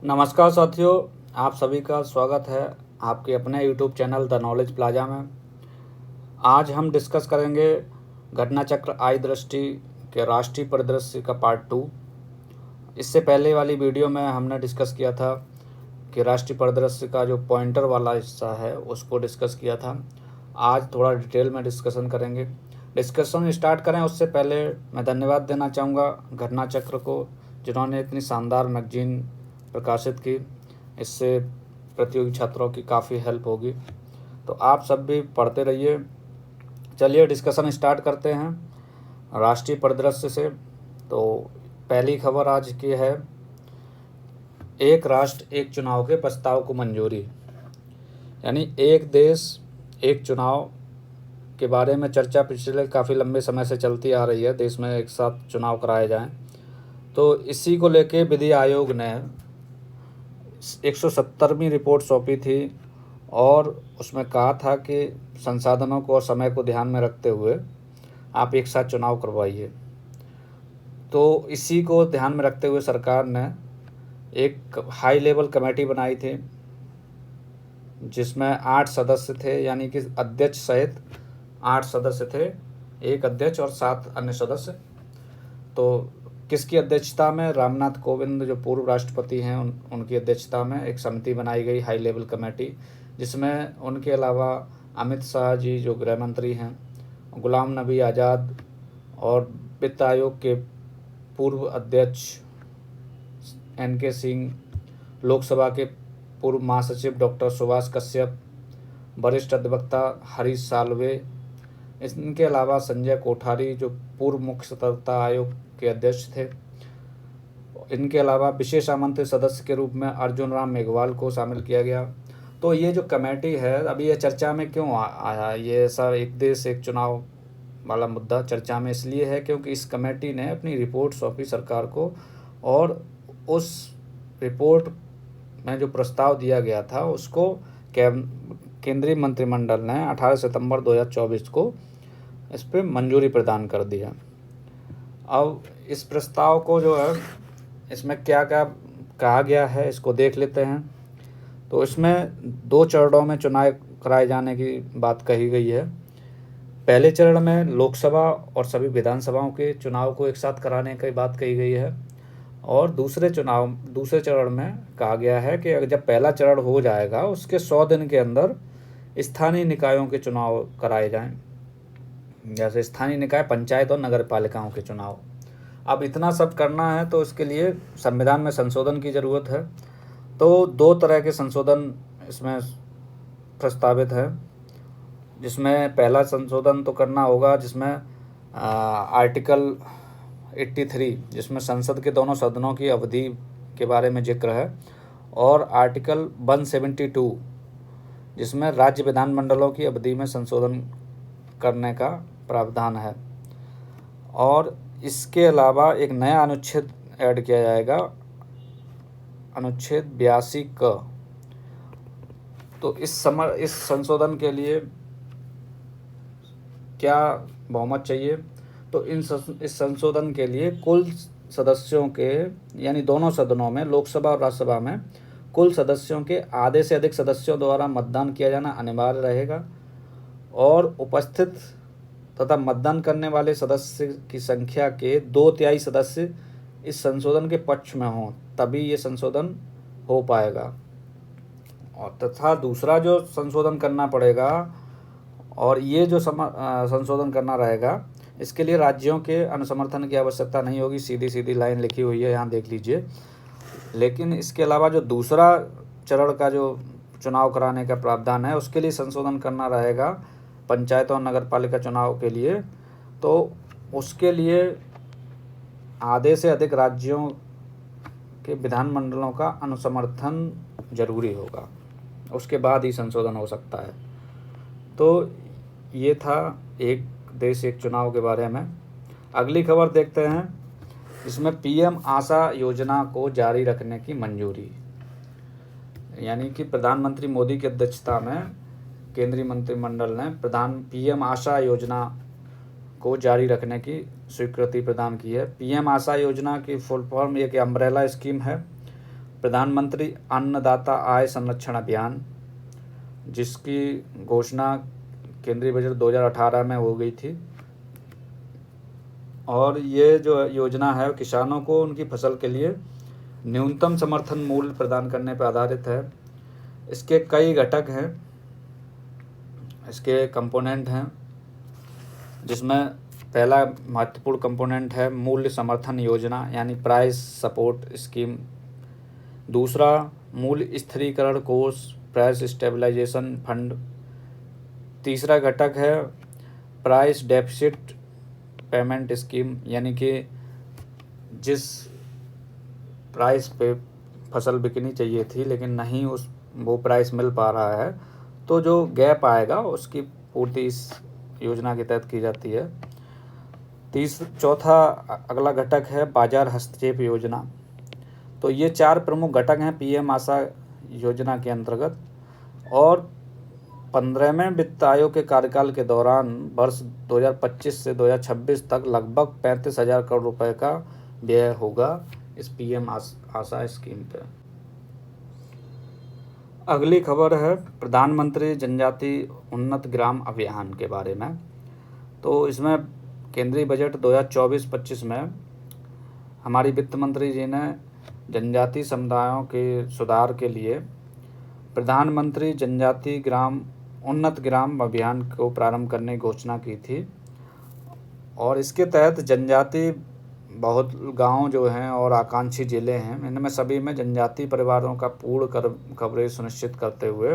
नमस्कार साथियों, आप सभी का स्वागत है आपके अपने YouTube channel the knowledge plaza में। आज हम डिस्कस करेंगे घटना चक्र आई दृष्टि के राष्ट्रीय परिदृश्य का पार्ट 2। इससे पहले वाली वीडियो में हमने डिस्कस किया था कि राष्ट्रीय परिदृश्य का जो पॉइंटर वाला हिस्सा है उसको डिस्कस किया था। आज थोड़ा डिटेल में डिस्कशन करेंगे। डिस्कशन स्टार्ट करें उससे पहले मैं धन्यवाद देना चाहूँगा घटना चक्र को, जिन्होंने इतनी शानदार मैगजीन प्रकाशित की। इससे प्रतियोगी छात्रों की काफ़ी हेल्प होगी, तो आप सब भी पढ़ते रहिए। चलिए डिस्कशन स्टार्ट करते हैं राष्ट्रीय परिदृश्य से। तो पहली खबर आज की है, एक राष्ट्र एक चुनाव के प्रस्ताव को मंजूरी। यानी एक देश एक चुनाव के बारे में चर्चा पिछले काफ़ी लंबे समय से चलती आ रही है, देश में एक साथ चुनाव कराए जाएं। तो इसी को लेके विधि आयोग ने 170वीं रिपोर्ट सौंपी थी और उसमें कहा था कि संसाधनों को और समय को ध्यान में रखते हुए आप एक साथ चुनाव करवाइए। तो इसी को ध्यान में रखते हुए सरकार ने एक हाई लेवल कमेटी बनाई थी, जिसमें 8 सदस्य थे, यानी कि अध्यक्ष सहित 8 सदस्य थे, एक अध्यक्ष और 7 अन्य सदस्य। तो किसकी अध्यक्षता में? रामनाथ कोविंद जो पूर्व राष्ट्रपति हैं उनकी अध्यक्षता में एक समिति बनाई गई, हाई लेवल कमेटी, जिसमें उनके अलावा अमित शाह जी जो गृह मंत्री हैं, गुलाम नबी आज़ाद और वित्त आयोग के पूर्व अध्यक्ष NK सिंह, लोकसभा के पूर्व महासचिव डॉक्टर सुभाष कश्यप, वरिष्ठ अधिवक्ता हरीश साल्वे, इनके अलावा संजय कोठारी जो पूर्व मुख्य सतर्कता आयोग के अध्यक्ष थे। इनके अलावा विशेष आमंत्रित सदस्य के रूप में अर्जुन राम मेघवाल को शामिल किया गया। तो ये जो कमेटी है, अभी ये चर्चा में क्यों आया? ये सब एक देश एक चुनाव वाला मुद्दा चर्चा में इसलिए है क्योंकि इस कमेटी ने अपनी रिपोर्ट सौंपी सरकार को, और उस रिपोर्ट में जो प्रस्ताव दिया गया था उसको केंद्रीय मंत्रिमंडल ने 18 सितंबर 2024 को इस पर मंजूरी प्रदान कर दी है। अब इस प्रस्ताव को जो है, इसमें क्या क्या कहा गया है इसको देख लेते हैं। तो इसमें 2 चरणों में चुनाव कराए जाने की बात कही गई है। पहले चरण में लोकसभा और सभी विधानसभाओं के चुनाव को एक साथ कराने की बात कही गई है, और दूसरे चरण में कहा गया है कि अगर जब पहला चरण हो जाएगा उसके 100 दिन के अंदर स्थानीय निकायों के चुनाव कराए जाएं, जैसे स्थानीय निकाय, पंचायत और नगर पालिकाओं के चुनाव। अब इतना सब करना है तो इसके लिए संविधान में संशोधन की ज़रूरत है। तो 2 तरह के संशोधन इसमें प्रस्तावित है, जिसमें पहला संशोधन तो करना होगा जिसमें आर्टिकल 83, जिसमें संसद के दोनों सदनों की अवधि के बारे में जिक्र है, और आर्टिकल 172 जिसमें राज्य विधानमंडलों की अवधि में संशोधन करने का प्रावधान है। और इसके अलावा एक नया अनुच्छेद ऐड किया जाएगा, अनुच्छेद 82 क। तो इस संशोधन के लिए क्या बहुमत चाहिए? तो इस संशोधन के लिए कुल सदस्यों के, यानी दोनों सदनों में, लोकसभा और राज्यसभा में, कुल सदस्यों के आधे से अधिक सदस्यों द्वारा मतदान किया जाना अनिवार्य रहेगा, और उपस्थित तथा मतदान करने वाले सदस्य की संख्या के 2/3 सदस्य इस संशोधन के पक्ष में हों, तभी ये संशोधन हो पाएगा। और तथा दूसरा जो संशोधन करना पड़ेगा, और ये जो संशोधन करना रहेगा, इसके लिए राज्यों के अनुसमर्थन की आवश्यकता नहीं होगी। सीधी सीधी लाइन लिखी हुई है, यहाँ देख लीजिए। लेकिन इसके अलावा जो दूसरा चरण का जो चुनाव कराने का प्रावधान है, उसके लिए संशोधन करना रहेगा पंचायतों और नगर पालिका चुनाव के लिए। तो उसके लिए आधे से अधिक राज्यों के विधानमंडलों का अनुसमर्थन जरूरी होगा, उसके बाद ही संशोधन हो सकता है। तो ये था एक देश एक चुनाव के बारे में। अगली खबर देखते हैं, इसमें PM आशा योजना को जारी रखने की मंजूरी। यानी कि प्रधानमंत्री मोदी की अध्यक्षता में केंद्रीय मंत्रिमंडल ने PM आशा योजना को जारी रखने की स्वीकृति प्रदान की है। PM आशा योजना की फुल फॉर्म एक अम्ब्रेला स्कीम है, प्रधानमंत्री अन्नदाता आय संरक्षण अभियान, जिसकी घोषणा केंद्रीय बजट 2018 में हो गई थी, और ये जो योजना है किसानों को उनकी फसल के लिए न्यूनतम समर्थन मूल्य प्रदान करने पर आधारित है। इसके कई घटक हैं, इसके कंपोनेंट हैं, जिसमें पहला महत्वपूर्ण कंपोनेंट है मूल्य समर्थन योजना यानी प्राइस सपोर्ट स्कीम। दूसरा मूल्य स्थिरीकरण कोष, प्राइस स्टेबलाइजेशन फंड। तीसरा घटक है प्राइस डेफिसिट पेमेंट स्कीम, यानी कि जिस प्राइस पे फसल बिकनी चाहिए थी लेकिन नहीं वो प्राइस मिल पा रहा है, तो जो गैप आएगा उसकी पूर्ति इस योजना के तहत की जाती है। चौथा अगला घटक है बाजार हस्तक्षेप योजना। तो ये 4 प्रमुख घटक हैं पीएम आशा योजना के अंतर्गत, और 15वें वित्त आयोग के कार्यकाल के दौरान वर्ष 2025 से 2026 तक लगभग 35,000 करोड़ रुपए का व्यय होगा इस पीएम आशा स्कीम पे। अगली खबर है प्रधानमंत्री जनजाति उन्नत ग्राम अभियान के बारे में। तो इसमें केंद्रीय बजट 2024-25 में हमारी वित्त मंत्री जी ने जनजाति समुदायों के सुधार के लिए प्रधानमंत्री जनजाति उन्नत ग्राम अभियान को प्रारंभ करने की घोषणा की थी, और इसके तहत जनजाति बहुत गांव जो हैं और आकांक्षी जिले हैं, इनमें सभी में जनजाति परिवारों का पूर्ण कवरेज सुनिश्चित करते हुए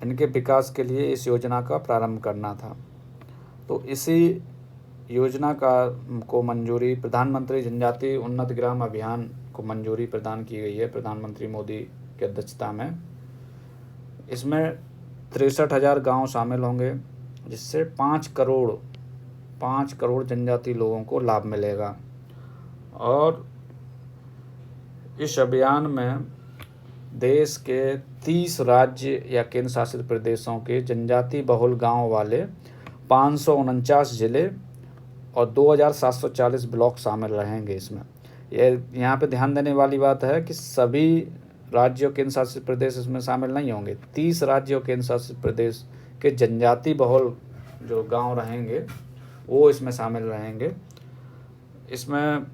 इनके विकास के लिए इस योजना का प्रारंभ करना था। तो इसी योजना को मंजूरी प्रधानमंत्री जनजाति उन्नत ग्राम अभियान को मंजूरी प्रदान की गई है प्रधानमंत्री मोदी की अध्यक्षता में। इसमें 63,000 गांव शामिल होंगे, जिससे 5 करोड़ जनजाति लोगों को लाभ मिलेगा। और इस अभियान में देश के 30 राज्य या केंद्र शासित प्रदेशों के जनजाति बहुल गांव वाले 549 जिले और 2,740 ब्लॉक शामिल रहेंगे इसमें। यहाँ पे ध्यान देने वाली बात है कि सभी राज्यों केंद्र शासित प्रदेश इसमें शामिल नहीं होंगे। 30 राज्यों केंद्र शासित प्रदेश के जनजाति बहुल जो गांव रहेंगे वो इसमें शामिल रहेंगे। इसमें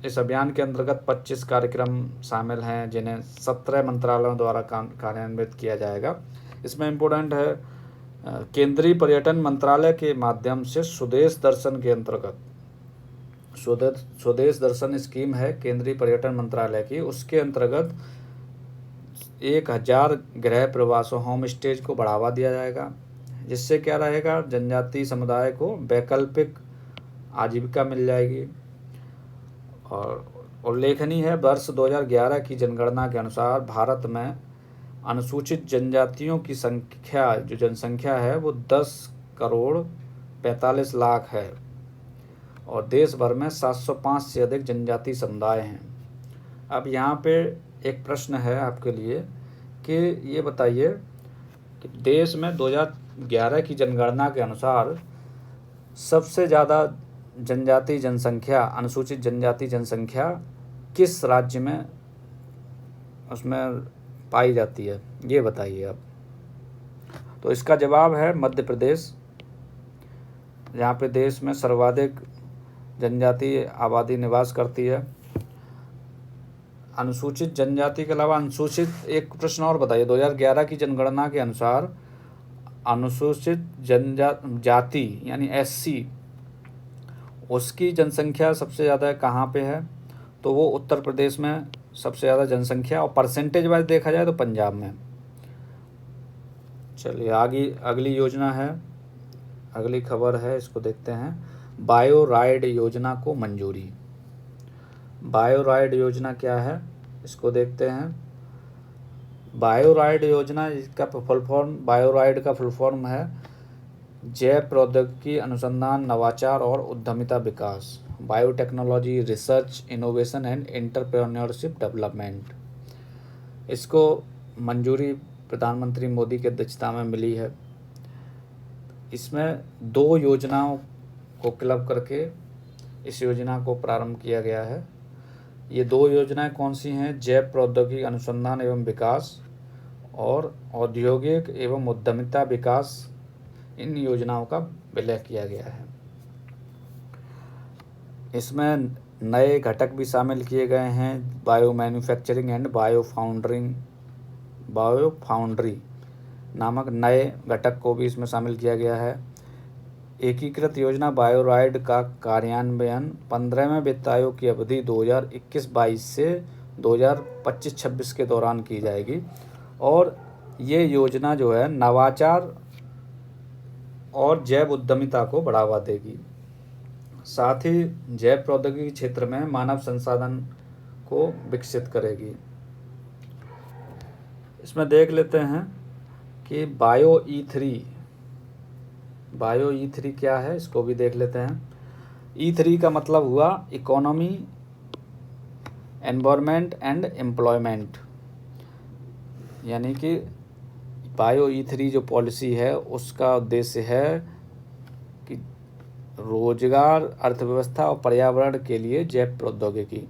इस अभियान के अंतर्गत 25 कार्यक्रम शामिल हैं, जिन्हें 17 मंत्रालयों द्वारा कार्यान्वित किया जाएगा। इसमें इम्पोर्टेंट है केंद्रीय पर्यटन मंत्रालय के माध्यम से स्वदेश दर्शन के अंतर्गत स्वदेश दर्शन स्कीम है केंद्रीय पर्यटन मंत्रालय की, उसके अंतर्गत 1,000 गृह प्रवासों होम स्टेज को बढ़ावा दिया जाएगा, जिससे क्या रहेगा जनजातीय समुदाय को वैकल्पिक आजीविका मिल जाएगी। और उल्लेखनीय है वर्ष 2011 की जनगणना के अनुसार भारत में अनुसूचित जनजातियों की संख्या जो जनसंख्या है वो 10 करोड़ 45 लाख है, और देश भर में 705 से अधिक जनजातीय समुदाय हैं। अब यहाँ पे एक प्रश्न है आपके लिए कि ये बताइए कि देश में 2011 की जनगणना के अनुसार सबसे ज़्यादा जनजातीय जनसंख्या अनुसूचित जनजाति जनसंख्या किस राज्य में उसमें पाई जाती है, ये बताइए आप। तो इसका जवाब है मध्य प्रदेश, जहाँ पे देश में सर्वाधिक जनजातीय आबादी निवास करती है। अनुसूचित जनजाति के अलावा अनुसूचित, एक प्रश्न और बताइए, 2011 की जनगणना के अनुसार अनुसूचित जनजाति यानी SC उसकी जनसंख्या सबसे ज़्यादा कहाँ पे है? तो वो उत्तर प्रदेश में सबसे ज़्यादा जनसंख्या, और परसेंटेज वाइज देखा जाए तो पंजाब में। चलिए आगे अगली योजना है, अगली खबर है, इसको देखते हैं। बायो राइड योजना को मंजूरी। बायो राइड योजना क्या है इसको देखते हैं। बायो राइड योजना इसका बायो राइड का फुल फॉर्म है जैव प्रौद्योगिकी अनुसंधान नवाचार और उद्यमिता विकास, biotechnology research innovation and entrepreneurship development. इसको मंजूरी प्रधानमंत्री मोदी की अध्यक्षता में मिली है। इसमें 2 योजनाओं को क्लब करके इस योजना को प्रारंभ किया गया है। ये 2 योजनाएं कौन सी हैं? जैव प्रौद्योगिकी अनुसंधान एवं विकास और औद्योगिक एवं उद्यमिता विकास, इन योजनाओं का विलय किया गया है। इसमें नए घटक भी शामिल किए गए हैं, bio manufacturing and bio foundry नामक नए घटक को भी इसमें शामिल किया गया है। एकीकृत योजना बायोराइड का कार्यान्वयन 15वें वित्त आयोग की अवधि 2021-22 से 2025-26 के दौरान की जाएगी और ये योजना जो है नवाचार और जैव उद्यमिता को बढ़ावा देगी। साथ ही जैव प्रौद्योगिकी क्षेत्र में मानव संसाधन को विकसित करेगी। इसमें देख लेते हैं कि बायो ई3 क्या है, इसको भी देख लेते हैं। E3 का मतलब हुआ इकोनॉमी, एनवायरनमेंट एंड एम्प्लॉयमेंट, यानी कि बायो E3 जो पॉलिसी है उसका उद्देश्य है कि रोजगार, अर्थव्यवस्था और पर्यावरण के लिए जैव प्रौद्योगिकी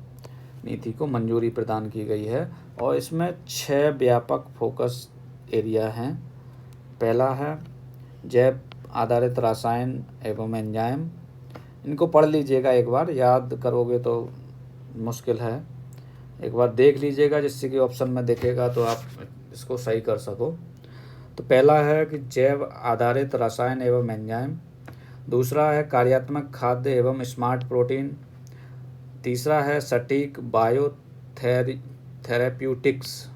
नीति को मंजूरी प्रदान की गई है और इसमें 6 व्यापक फोकस एरिया हैं। पहला है जैव आधारित रसायन एवं एंजाइम, इनको पढ़ लीजिएगा, एक बार याद करोगे तो मुश्किल है, एक बार देख लीजिएगा जिससे कि ऑप्शन में देखेगा तो आप इसको सही कर सको। तो पहला है कि जैव आधारित रसायन एवं एंजाइम, दूसरा है कार्यात्मक खाद्य एवं स्मार्ट प्रोटीन, तीसरा है सटीक बायोथेरेप्यूटिक्स,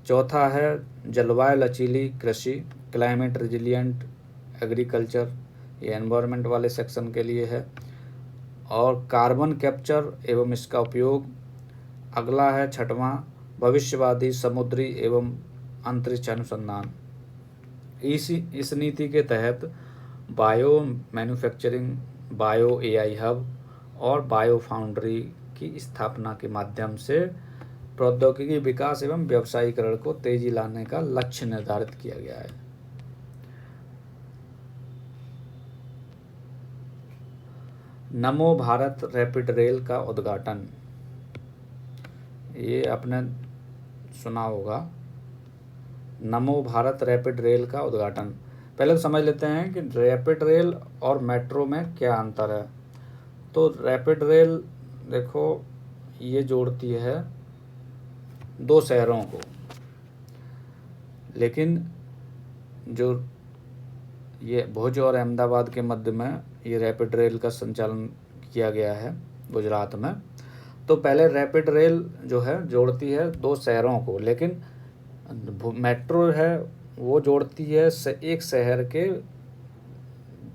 चौथा है जलवायु लचीली कृषि, क्लाइमेट रेजिलिएंट एग्रीकल्चर, ये एनवायरनमेंट वाले सेक्शन के लिए है, और कार्बन कैप्चर एवं इसका उपयोग। अगला है छठवां भविष्यवादी समुद्री एवं अंतरिक्ष अनुसंधान। इस नीति के तहत bio manufacturing, bio AI hub और बायो फाउंड्री की स्थापना के माध्यम से प्रौद्योगिकी विकास एवं व्यवसायीकरण को तेजी लाने का लक्ष्य निर्धारित किया गया है। नमो भारत रैपिड रेल का उद्घाटन, ये आपने सुना होगा, नमो भारत रैपिड रेल का उद्घाटन। पहले तो समझ लेते हैं कि रैपिड रेल और मेट्रो में क्या अंतर है। तो रैपिड रेल देखो ये जोड़ती है 2 शहरों को, लेकिन जो ये भुज और अहमदाबाद के मध्य में ये रैपिड रेल का संचालन किया गया है गुजरात में। तो पहले रैपिड रेल जो है जोड़ती है 2 शहरों को, लेकिन मेट्रो है वो जोड़ती है एक शहर के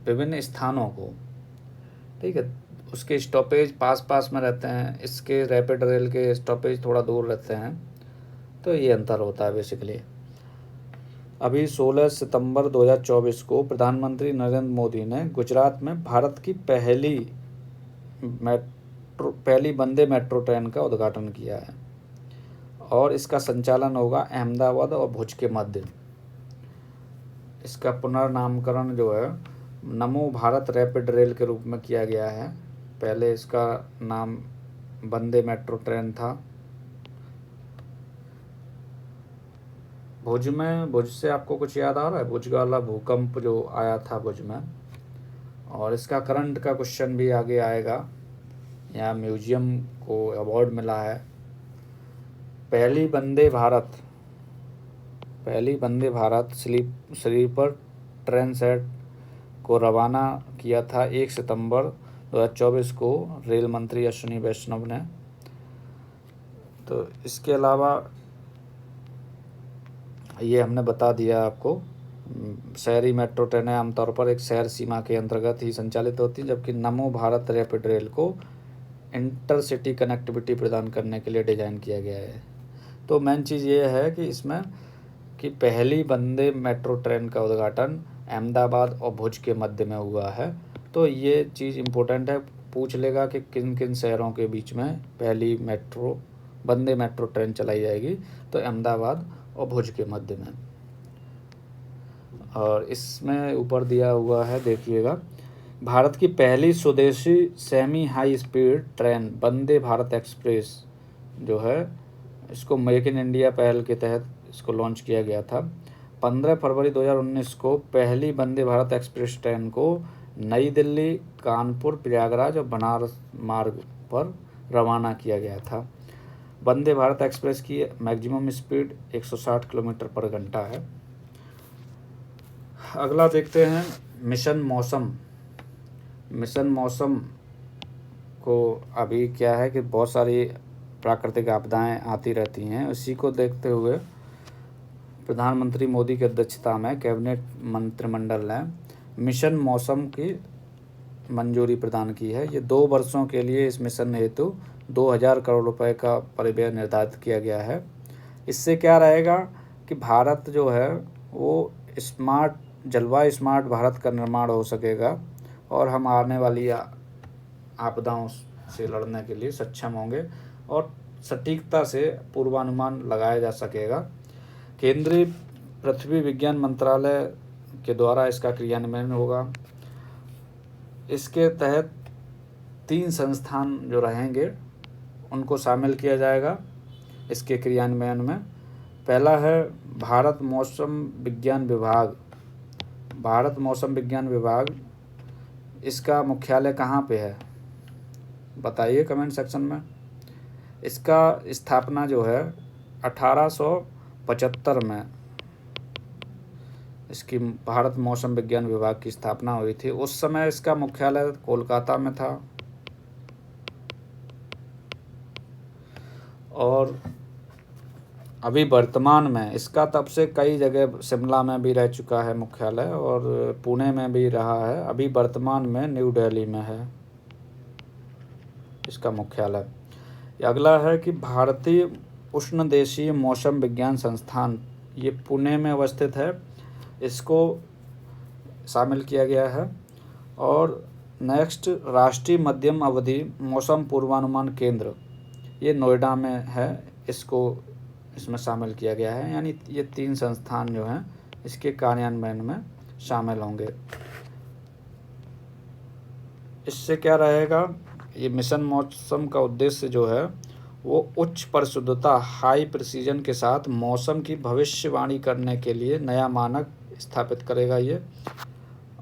विभिन्न स्थानों को, ठीक है। उसके स्टॉपेज पास में रहते हैं, इसके रैपिड रेल के स्टॉपेज थोड़ा दूर रहते हैं, तो ये अंतर होता है बेसिकली। अभी 16 सितंबर 2024 को प्रधानमंत्री नरेंद्र मोदी ने गुजरात में भारत की पहली वंदे मेट्रो ट्रेन का उद्घाटन किया है और इसका संचालन होगा अहमदाबाद और भुज के मध्य। इसका पुनर्नामकरण जो है नमो भारत रैपिड रेल के रूप में किया गया है। पहले इसका नाम वंदे मेट्रो ट्रेन था। भुज से आपको कुछ याद आ रहा है? भुज वाला भूकंप जो आया था भुज में, और इसका करंट का क्वेश्चन भी आगे आएगा। यहाँ म्यूजियम को अवार्ड मिला है। पहली Vande Bharat sleeper train set को रवाना किया था 1 सितंबर 2024 को रेल मंत्री अश्विनी वैष्णव ने। तो इसके अलावा ये हमने बता दिया आपको, शहरी मेट्रो ट्रेनें आमतौर पर एक शहर सीमा के अंतर्गत ही संचालित होती हैं, जबकि नमो भारत रैपिड रेल को इंटरसिटी कनेक्टिविटी प्रदान करने के लिए डिज़ाइन किया गया है। तो मेन चीज़ ये है कि इसमें कि पहली वंदे मेट्रो ट्रेन का उद्घाटन अहमदाबाद और भुज के मध्य में हुआ है। तो ये चीज़ इम्पोर्टेंट है, पूछ लेगा कि किन किन शहरों के बीच में पहली वंदे मेट्रो ट्रेन चलाई जाएगी, तो अहमदाबाद और भुज के मध्य में। और इसमें ऊपर दिया हुआ है, देखिएगा भारत की पहली स्वदेशी semi high speed train Vande Bharat express जो है, इसको मेक इन इंडिया पहल के तहत इसको लॉन्च किया गया था। 15 फरवरी 2019 को पहली वंदे भारत एक्सप्रेस ट्रेन को नई दिल्ली, कानपुर, प्रयागराज और बनारस मार्ग पर रवाना किया गया था। वंदे भारत एक्सप्रेस की मैक्सिमम स्पीड 160 किलोमीटर पर घंटा है। अगला देखते हैं मिशन मौसम। मिशन मौसम को अभी क्या है कि बहुत सारी प्राकृतिक आपदाएं आती रहती हैं, उसी को देखते हुए प्रधानमंत्री मोदी की अध्यक्षता में कैबिनेट मंत्रिमंडल ने मिशन मौसम की मंजूरी प्रदान की है। ये 2 वर्षों के लिए इस मिशन हेतु 2000 करोड़ रुपए का परिव्यय निर्धारित किया गया है। इससे क्या रहेगा कि भारत जो है वो जलवायु स्मार्ट भारत का निर्माण हो सकेगा और हम आने वाली आपदाओं से लड़ने के लिए सक्षम होंगे और सटीकता से पूर्वानुमान लगाया जा सकेगा। केंद्रीय पृथ्वी विज्ञान मंत्रालय के द्वारा इसका क्रियान्वयन होगा। इसके तहत 3 संस्थान जो रहेंगे उनको शामिल किया जाएगा इसके क्रियान्वयन में। पहला है भारत मौसम विज्ञान विभाग। भारत मौसम विज्ञान विभाग, इसका मुख्यालय कहाँ पे है बताइए कमेंट सेक्शन में। इसका स्थापना जो है 1875 में इसकी भारत मौसम विज्ञान विभाग की स्थापना हुई थी। उस समय इसका मुख्यालय कोलकाता में था और अभी वर्तमान में इसका तब से कई जगह शिमला में भी रह चुका है मुख्यालय और पुणे में भी रहा है। अभी वर्तमान में न्यू दिल्ली में है इसका मुख्यालय। अगला है कि भारतीय उष्णदेशीय मौसम विज्ञान संस्थान, ये पुणे में अवस्थित है, इसको शामिल किया गया है। और नेक्स्ट राष्ट्रीय मध्यम अवधि मौसम पूर्वानुमान केंद्र, ये नोएडा में है, इसको इसमें शामिल किया गया है। यानी ये 3 संस्थान जो हैं इसके कार्यान्वयन में शामिल होंगे। इससे क्या रहेगा, ये मिशन मौसम का उद्देश्य जो है वो उच्च परिशुद्धता हाई प्रिसीजन के साथ मौसम की भविष्यवाणी करने के लिए नया मानक स्थापित करेगा ये।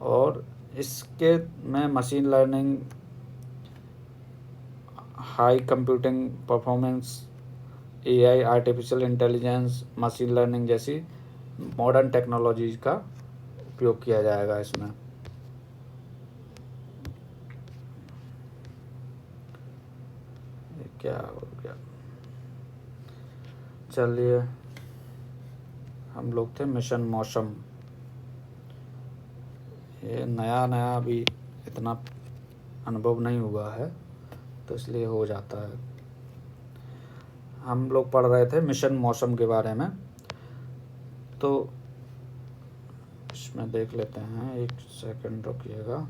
और इसके में machine learning, high computing performance, AI, artificial intelligence, machine learning जैसी मॉडर्न टेक्नोलॉजी का उपयोग किया जाएगा इसमें। क्या हो गया, चलिए हम लोग थे मिशन मौसम। ये नया अभी इतना अनुभव नहीं हुआ है तो इसलिए हो जाता है। हम लोग पढ़ रहे थे मिशन मौसम के बारे में, तो इसमें देख लेते हैं, 1 सेकंड रुकिएगा।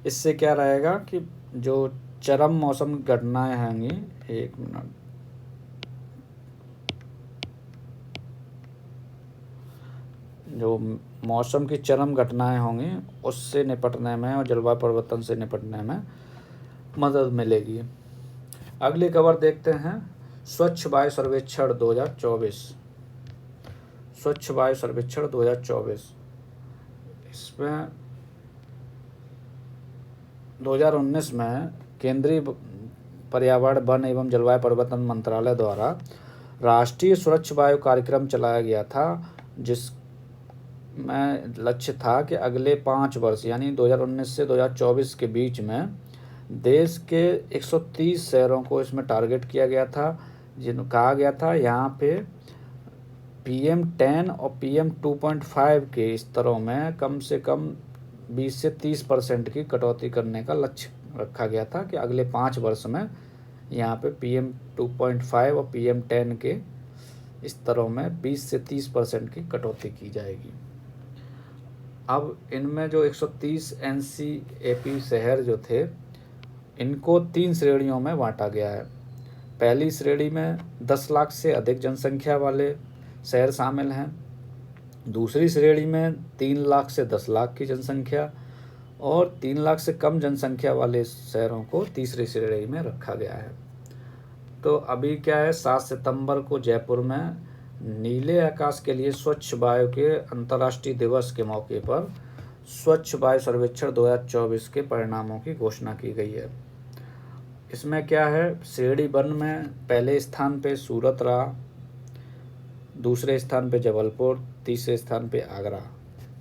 इससे क्या रहेगा कि जो चरम मौसम घटनाएं होंगी, 1 मिनट, जो मौसम की चरम घटनाएं होंगी उससे निपटने में और जलवायु परिवर्तन से निपटने में मदद मिलेगी। अगली खबर देखते हैं, स्वच्छ वायु सर्वेक्षण 2024। स्वच्छ वायु सर्वेक्षण 2024, इसमें 2019 में केंद्रीय पर्यावरण, वन एवं जलवायु परिवर्तन मंत्रालय द्वारा राष्ट्रीय स्वच्छ वायु कार्यक्रम चलाया गया था, जिसमें लक्ष्य था कि अगले 5 वर्ष यानी 2019 से 2024 के बीच में देश के 130 शहरों को इसमें टारगेट किया गया था, जिन्हें कहा गया था यहाँ पे PM10 और PM 2.5 के स्तरों में कम से कम 20 से 30% की कटौती करने का लक्ष्य रखा गया था कि अगले 5 वर्ष में यहाँ पे PM 2.5 और PM10 के स्तरों में 20 से 30% की कटौती की जाएगी। अब इनमें जो 130 NCAP शहर जो थे, इनको 3 श्रेणियों में बांटा गया है। पहली श्रेणी में 10 लाख से अधिक जनसंख्या वाले शहर शामिल हैं। दूसरी श्रेणी में 3 लाख से 10 लाख की जनसंख्या और 3 लाख से कम जनसंख्या वाले शहरों को तीसरी श्रेणी में रखा गया है। तो अभी क्या है, 7 सितंबर को जयपुर में नीले आकाश के लिए स्वच्छ वायु के अंतर्राष्ट्रीय दिवस के मौके पर स्वच्छ वायु सर्वेक्षण 2024 के परिणामों की घोषणा की गई है। इसमें क्या है, श्रेणी 1 में पहले स्थान पे सूरत रहा, दूसरे स्थान पे जबलपुर, तीसरे स्थान पे आगरा।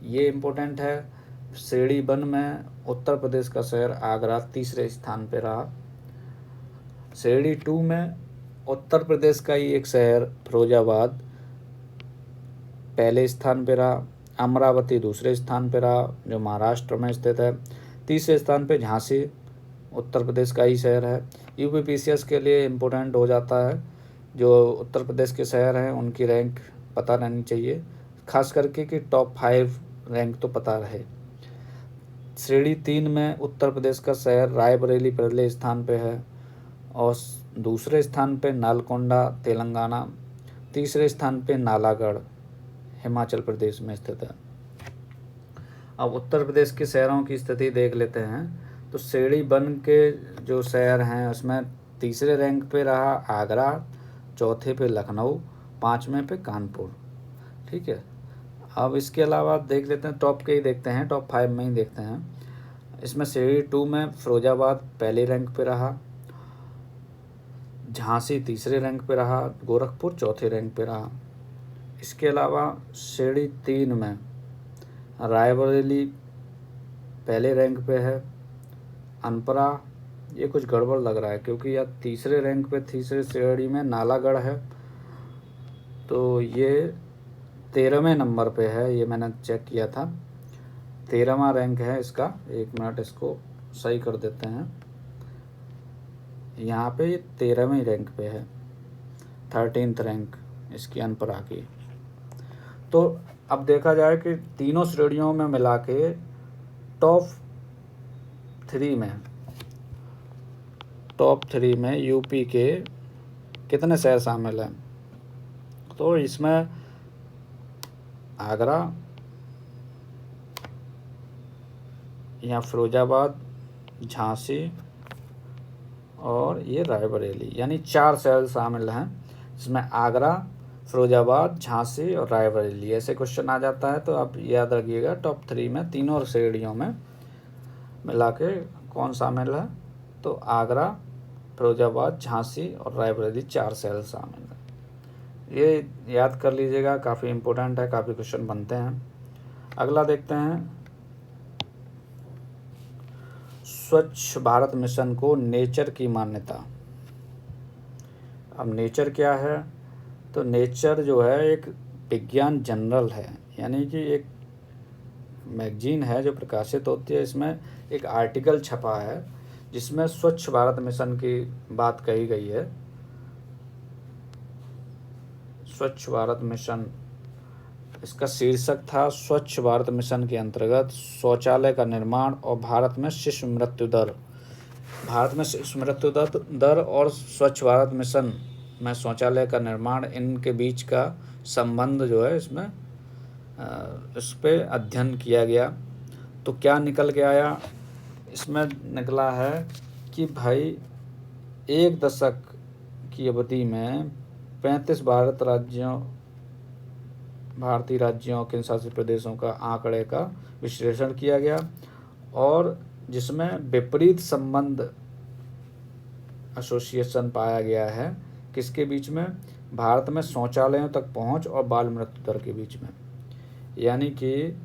ये इम्पोर्टेंट है। श्रेणी 1 में उत्तर प्रदेश का शहर आगरा तीसरे स्थान पे रहा। श्रेणी 2 में उत्तर प्रदेश का ही एक शहर फिरोजाबाद पहले स्थान पे रहा, अमरावती दूसरे स्थान पे रहा जो महाराष्ट्र में स्थित है, तीसरे स्थान पे झांसी उत्तर प्रदेश का ही शहर है। यूपीपीसीएस के लिए इम्पोर्टेंट हो जाता है, जो उत्तर प्रदेश के शहर हैं उनकी रैंक पता रहनी चाहिए, खास करके कि टॉप 5 रैंक तो पता रहे। श्रेणी 3 में उत्तर प्रदेश का शहर रायबरेली पहले स्थान पे है और दूसरे स्थान पे नालकोंडा तेलंगाना, तीसरे स्थान पे नालागढ़ हिमाचल प्रदेश में स्थित है। अब उत्तर प्रदेश के शहरों की स्थिति देख लेते हैं। तो श्रेणी 1 के जो शहर हैं उसमें तीसरे रैंक पे रहा आगरा, चौथे पे लखनऊ, 5वें पे कानपुर। ठीक है, अब इसके अलावा देख लेते हैं, टॉप के ही देखते हैं, टॉप 5 में ही देखते हैं। इसमें श्रेणी 2 में फिरोजाबाद पहले रैंक पे रहा, झांसी तीसरे रैंक पे रहा, गोरखपुर चौथे रैंक पे रहा। इसके अलावा श्रेणी 3 में रायबरेली पहले रैंक पे है, अनपरा ये कुछ गड़बड़ लग रहा है क्योंकि यह तीसरे रैंक पे तीसरे श्रेणी में नालागढ़ है, तो ये 13वें नंबर पे है, ये मैंने चेक किया था, 13वां रैंक है इसका। 1 मिनट इसको सही कर देते हैं, यहाँ पे ये 13वें रैंक पे है, 13th रैंक इसकी अनपरा की। तो अब देखा जाए कि तीनों श्रेणियों में मिला के टॉप 3 में यूपी के कितने शहर शामिल हैं। तो इसमें आगरा, यहाँ फिरोजाबाद, झांसी और ये रायबरेली, यानी 4 शहर शामिल हैं। इसमें आगरा, फिरोजाबाद, झांसी और रायबरेली ऐसे क्वेश्चन आ जाता है, तो आप याद रखिएगा टॉप 3 में तीनों श्रेणियों में मिला के कौन शामिल है। तो आगरा, फिरोजाबाद, झांसी और रायबरेली 4 शहर शामिल हैं। ये याद कर लीजिएगा, काफ़ी इम्पोर्टेंट है, काफ़ी क्वेश्चन बनते हैं। अगला देखते हैं, स्वच्छ भारत मिशन को नेचर की मान्यता। अब नेचर क्या है, तो नेचर जो है एक विज्ञान जर्नल है, यानी कि एक मैगजीन है जो प्रकाशित होती है। इसमें एक आर्टिकल छपा है जिसमें स्वच्छ भारत मिशन की बात कही गई है। स्वच्छ भारत मिशन, इसका शीर्षक था स्वच्छ भारत मिशन के अंतर्गत शौचालय का निर्माण और भारत में शिशु मृत्यु दर। भारत में शिशु मृत्यु दर और स्वच्छ भारत मिशन में शौचालय का निर्माण, इनके बीच का संबंध जो है इसमें इस पे अध्ययन किया गया। तो क्या निकल के आया, इसमें निकला है कि भाई 1 दशक की अवधि में 35 भारतीय राज्यों केंद्र शासित प्रदेशों का आंकड़े का विश्लेषण किया गया और जिसमें विपरीत संबंध एसोसिएशन पाया गया है। किसके बीच में, भारत में शौचालयों तक पहुंच और बाल मृत्यु दर के बीच में, यानी कि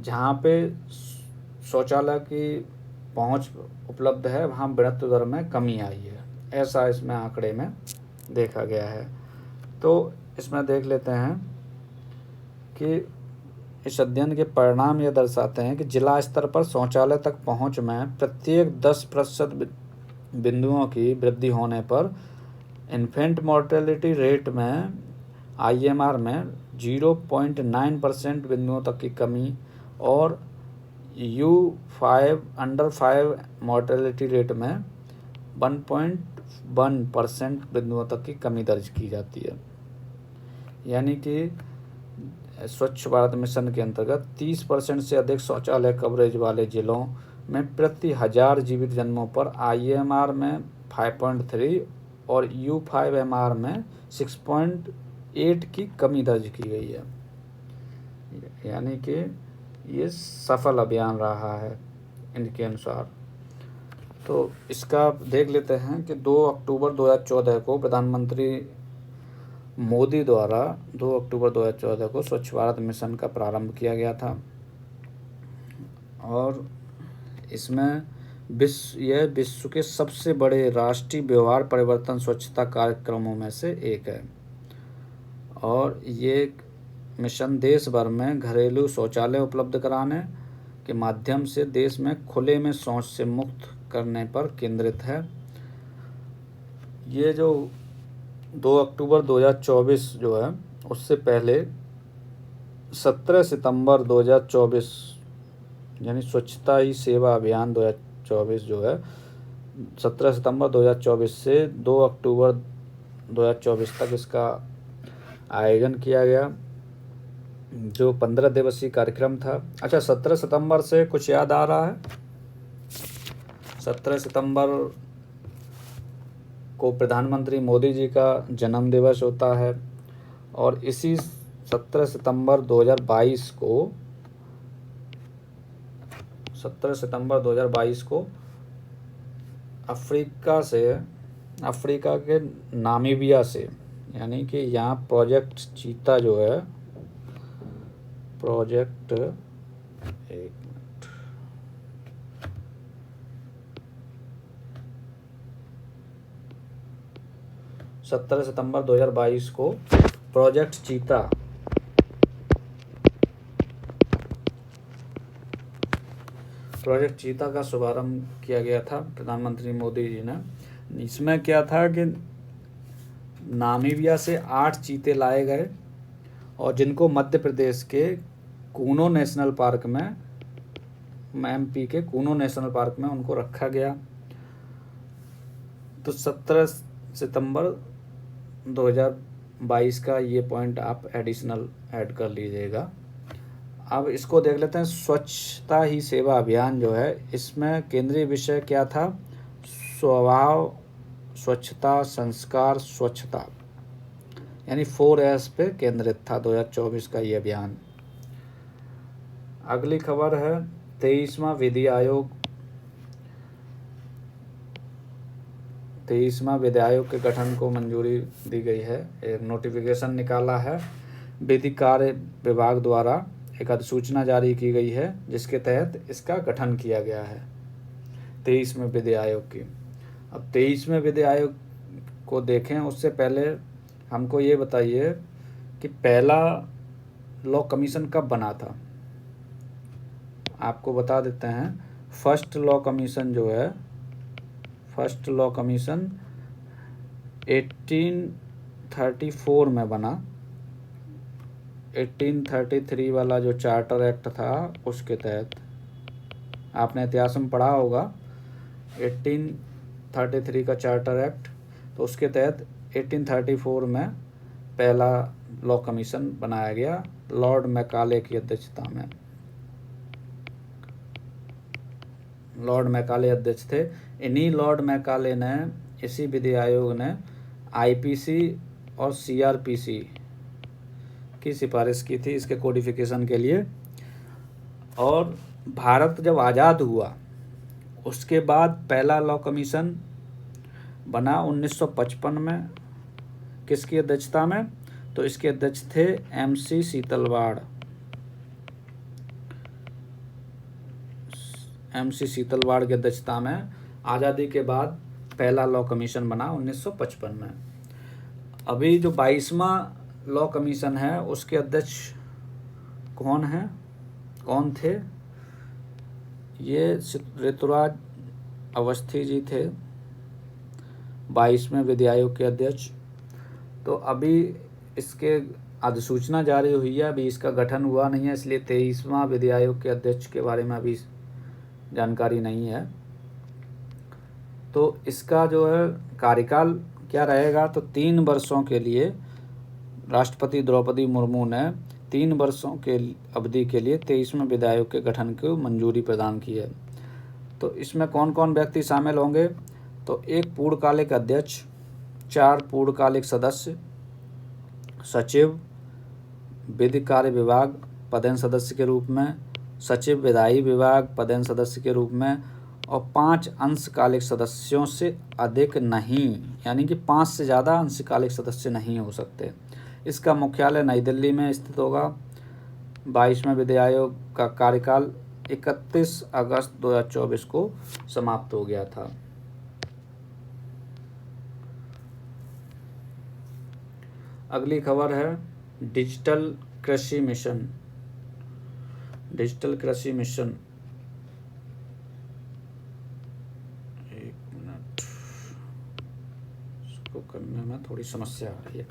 जहाँ पे शौचालय की पहुंच उपलब्ध है वहाँ मृत्यु दर में कमी आई है, ऐसा इसमें आंकड़े में देखा गया है। तो इसमें देख लेते हैं कि इस अध्ययन के परिणाम यह दर्शाते हैं कि जिला स्तर पर शौचालय तक पहुंच में प्रत्येक 10% बिंदुओं की वृद्धि होने पर इन्फेंट मोर्टेलिटी रेट में IMR में 0.9% बिंदुओं तक की कमी और U5 अंडर 5 मोर्टेलिटी रेट में 1.1% बिंदुओं तक की कमी दर्ज की जाती है। यानी कि स्वच्छ भारत मिशन के अंतर्गत 30% से अधिक शौचालय कवरेज वाले जिलों में प्रति 1000 जीवित जन्मों पर IMR में 5.3 और U5MR में 6.8 की कमी दर्ज की गई है। यानी कि ये सफल अभियान रहा है इनके अनुसार। तो इसका देख लेते हैं कि 2 अक्टूबर 2014 को प्रधानमंत्री मोदी द्वारा 2 अक्टूबर 2014 को स्वच्छ भारत मिशन का प्रारंभ किया गया था और इसमें यह विश्व के सबसे बड़े राष्ट्रीय व्यवहार परिवर्तन स्वच्छता कार्यक्रमों में से एक है और ये मिशन देश भर में घरेलू शौचालय उपलब्ध कराने के माध्यम से देश में खुले में शौच से मुक्त करने पर केंद्रित है। ये जो 2 अक्टूबर 2024 जो है उससे पहले 17 सितंबर 2024 यानी स्वच्छता ही सेवा अभियान 2024 जो है 17 सितंबर 2024 से 2 अक्टूबर 2024 तक इसका आयोजन किया गया, जो 15 दिवसीय कार्यक्रम था। अच्छा, 17 सितंबर से कुछ याद आ रहा है? 17 सितंबर को प्रधानमंत्री मोदी जी का जन्म दिवस होता है और इसी 17 सितंबर 2022 को अफ्रीका के नामीबिया से, यानी कि यहाँ प्रोजेक्ट चीता जो है, प्रोजेक्ट 17 सितंबर 2022 को प्रोजेक्ट चीता का शुभारंभ किया गया था प्रधानमंत्री मोदी जी ने। इसमें क्या था कि नामीबिया से 8 चीते लाए गए और जिनको मध्य प्रदेश के कूनो नेशनल पार्क में, MP के कूनो नेशनल पार्क में उनको रखा गया। तो 17 सितंबर 2022 का ये पॉइंट आप एडिशनल ऐड कर लीजिएगा। अब इसको देख लेते हैं, स्वच्छता ही सेवा अभियान जो है, इसमें केंद्रीय विषय क्या था? स्वभाव, स्वच्छता, संस्कार, स्वच्छता, यानी 4S पे केंद्रित था 2024 का ये अभियान। अगली खबर है 23वां विधि आयोग के गठन को मंजूरी दी गई है। एक नोटिफिकेशन निकाला है विधि कार्य विभाग द्वारा, एक अधिसूचना जारी की गई है जिसके तहत इसका गठन किया गया है 23वें विधि आयोग की। अब 23वें विधि आयोग को देखें उससे पहले हमको ये बताइए कि पहला लॉ कमीशन कब बना था? आपको बता देते हैं, फर्स्ट लॉ कमीशन 1834 में बना। 1833 वाला जो चार्टर एक्ट था उसके तहत, आपने इतिहास में पढ़ा होगा 1833 का चार्टर एक्ट, तो उसके तहत 1834 में पहला लॉ कमीशन बनाया गया लॉर्ड मैकाले की अध्यक्षता में। लॉर्ड मैकाले अध्यक्ष थे। इन्हीं लॉर्ड मैकाले ने, इसी विधि आयोग ने IPC और CRPC की सिफारिश की थी इसके कोडिफिकेशन के लिए। और भारत जब आज़ाद हुआ उसके बाद पहला लॉ कमीशन बना 1955 में। किसकी अध्यक्षता में? तो इसके अध्यक्ष थे MC सीतलवाड़ की अध्यक्षता में आज़ादी के बाद पहला लॉ कमीशन बना 1955 में। अभी जो 22वां लॉ कमीशन है उसके अध्यक्ष कौन थे? ये ऋतुराज अवस्थी जी थे 22वें विधि आयोग के अध्यक्ष। तो अभी इसके अधिसूचना जारी हुई है, अभी इसका गठन हुआ नहीं है, इसलिए 23वां विधि आयोग के अध्यक्ष के बारे में अभी जानकारी नहीं है। तो इसका जो है कार्यकाल क्या रहेगा? तो 3 वर्षों के लिए राष्ट्रपति द्रौपदी मुर्मू ने 3 वर्षों के अवधि के लिए 23वें वित्त आयोग के गठन को मंजूरी प्रदान की है। तो इसमें कौन कौन व्यक्ति शामिल होंगे? तो एक पूर्णकालिक अध्यक्ष, 4 पूर्णकालिक सदस्य, सचिव, विधि कार्य विभाग पदेन सदस्य के रूप में, सचिव विधायी विभाग पदेन सदस्य के रूप में, और 5 अंशकालिक सदस्यों से अधिक नहीं, यानी कि 5 से ज़्यादा अंशकालिक सदस्य नहीं हो सकते। इसका मुख्यालय नई दिल्ली में स्थित होगा। 22वें वित्त आयोग का कार्यकाल 31 अगस्त 2024 को समाप्त हो गया था। अगली खबर है डिजिटल कृषि मिशन। डिजिटल कृषि मिशन, एक मिनट, इसको करने में थोड़ी समस्या आ रही है।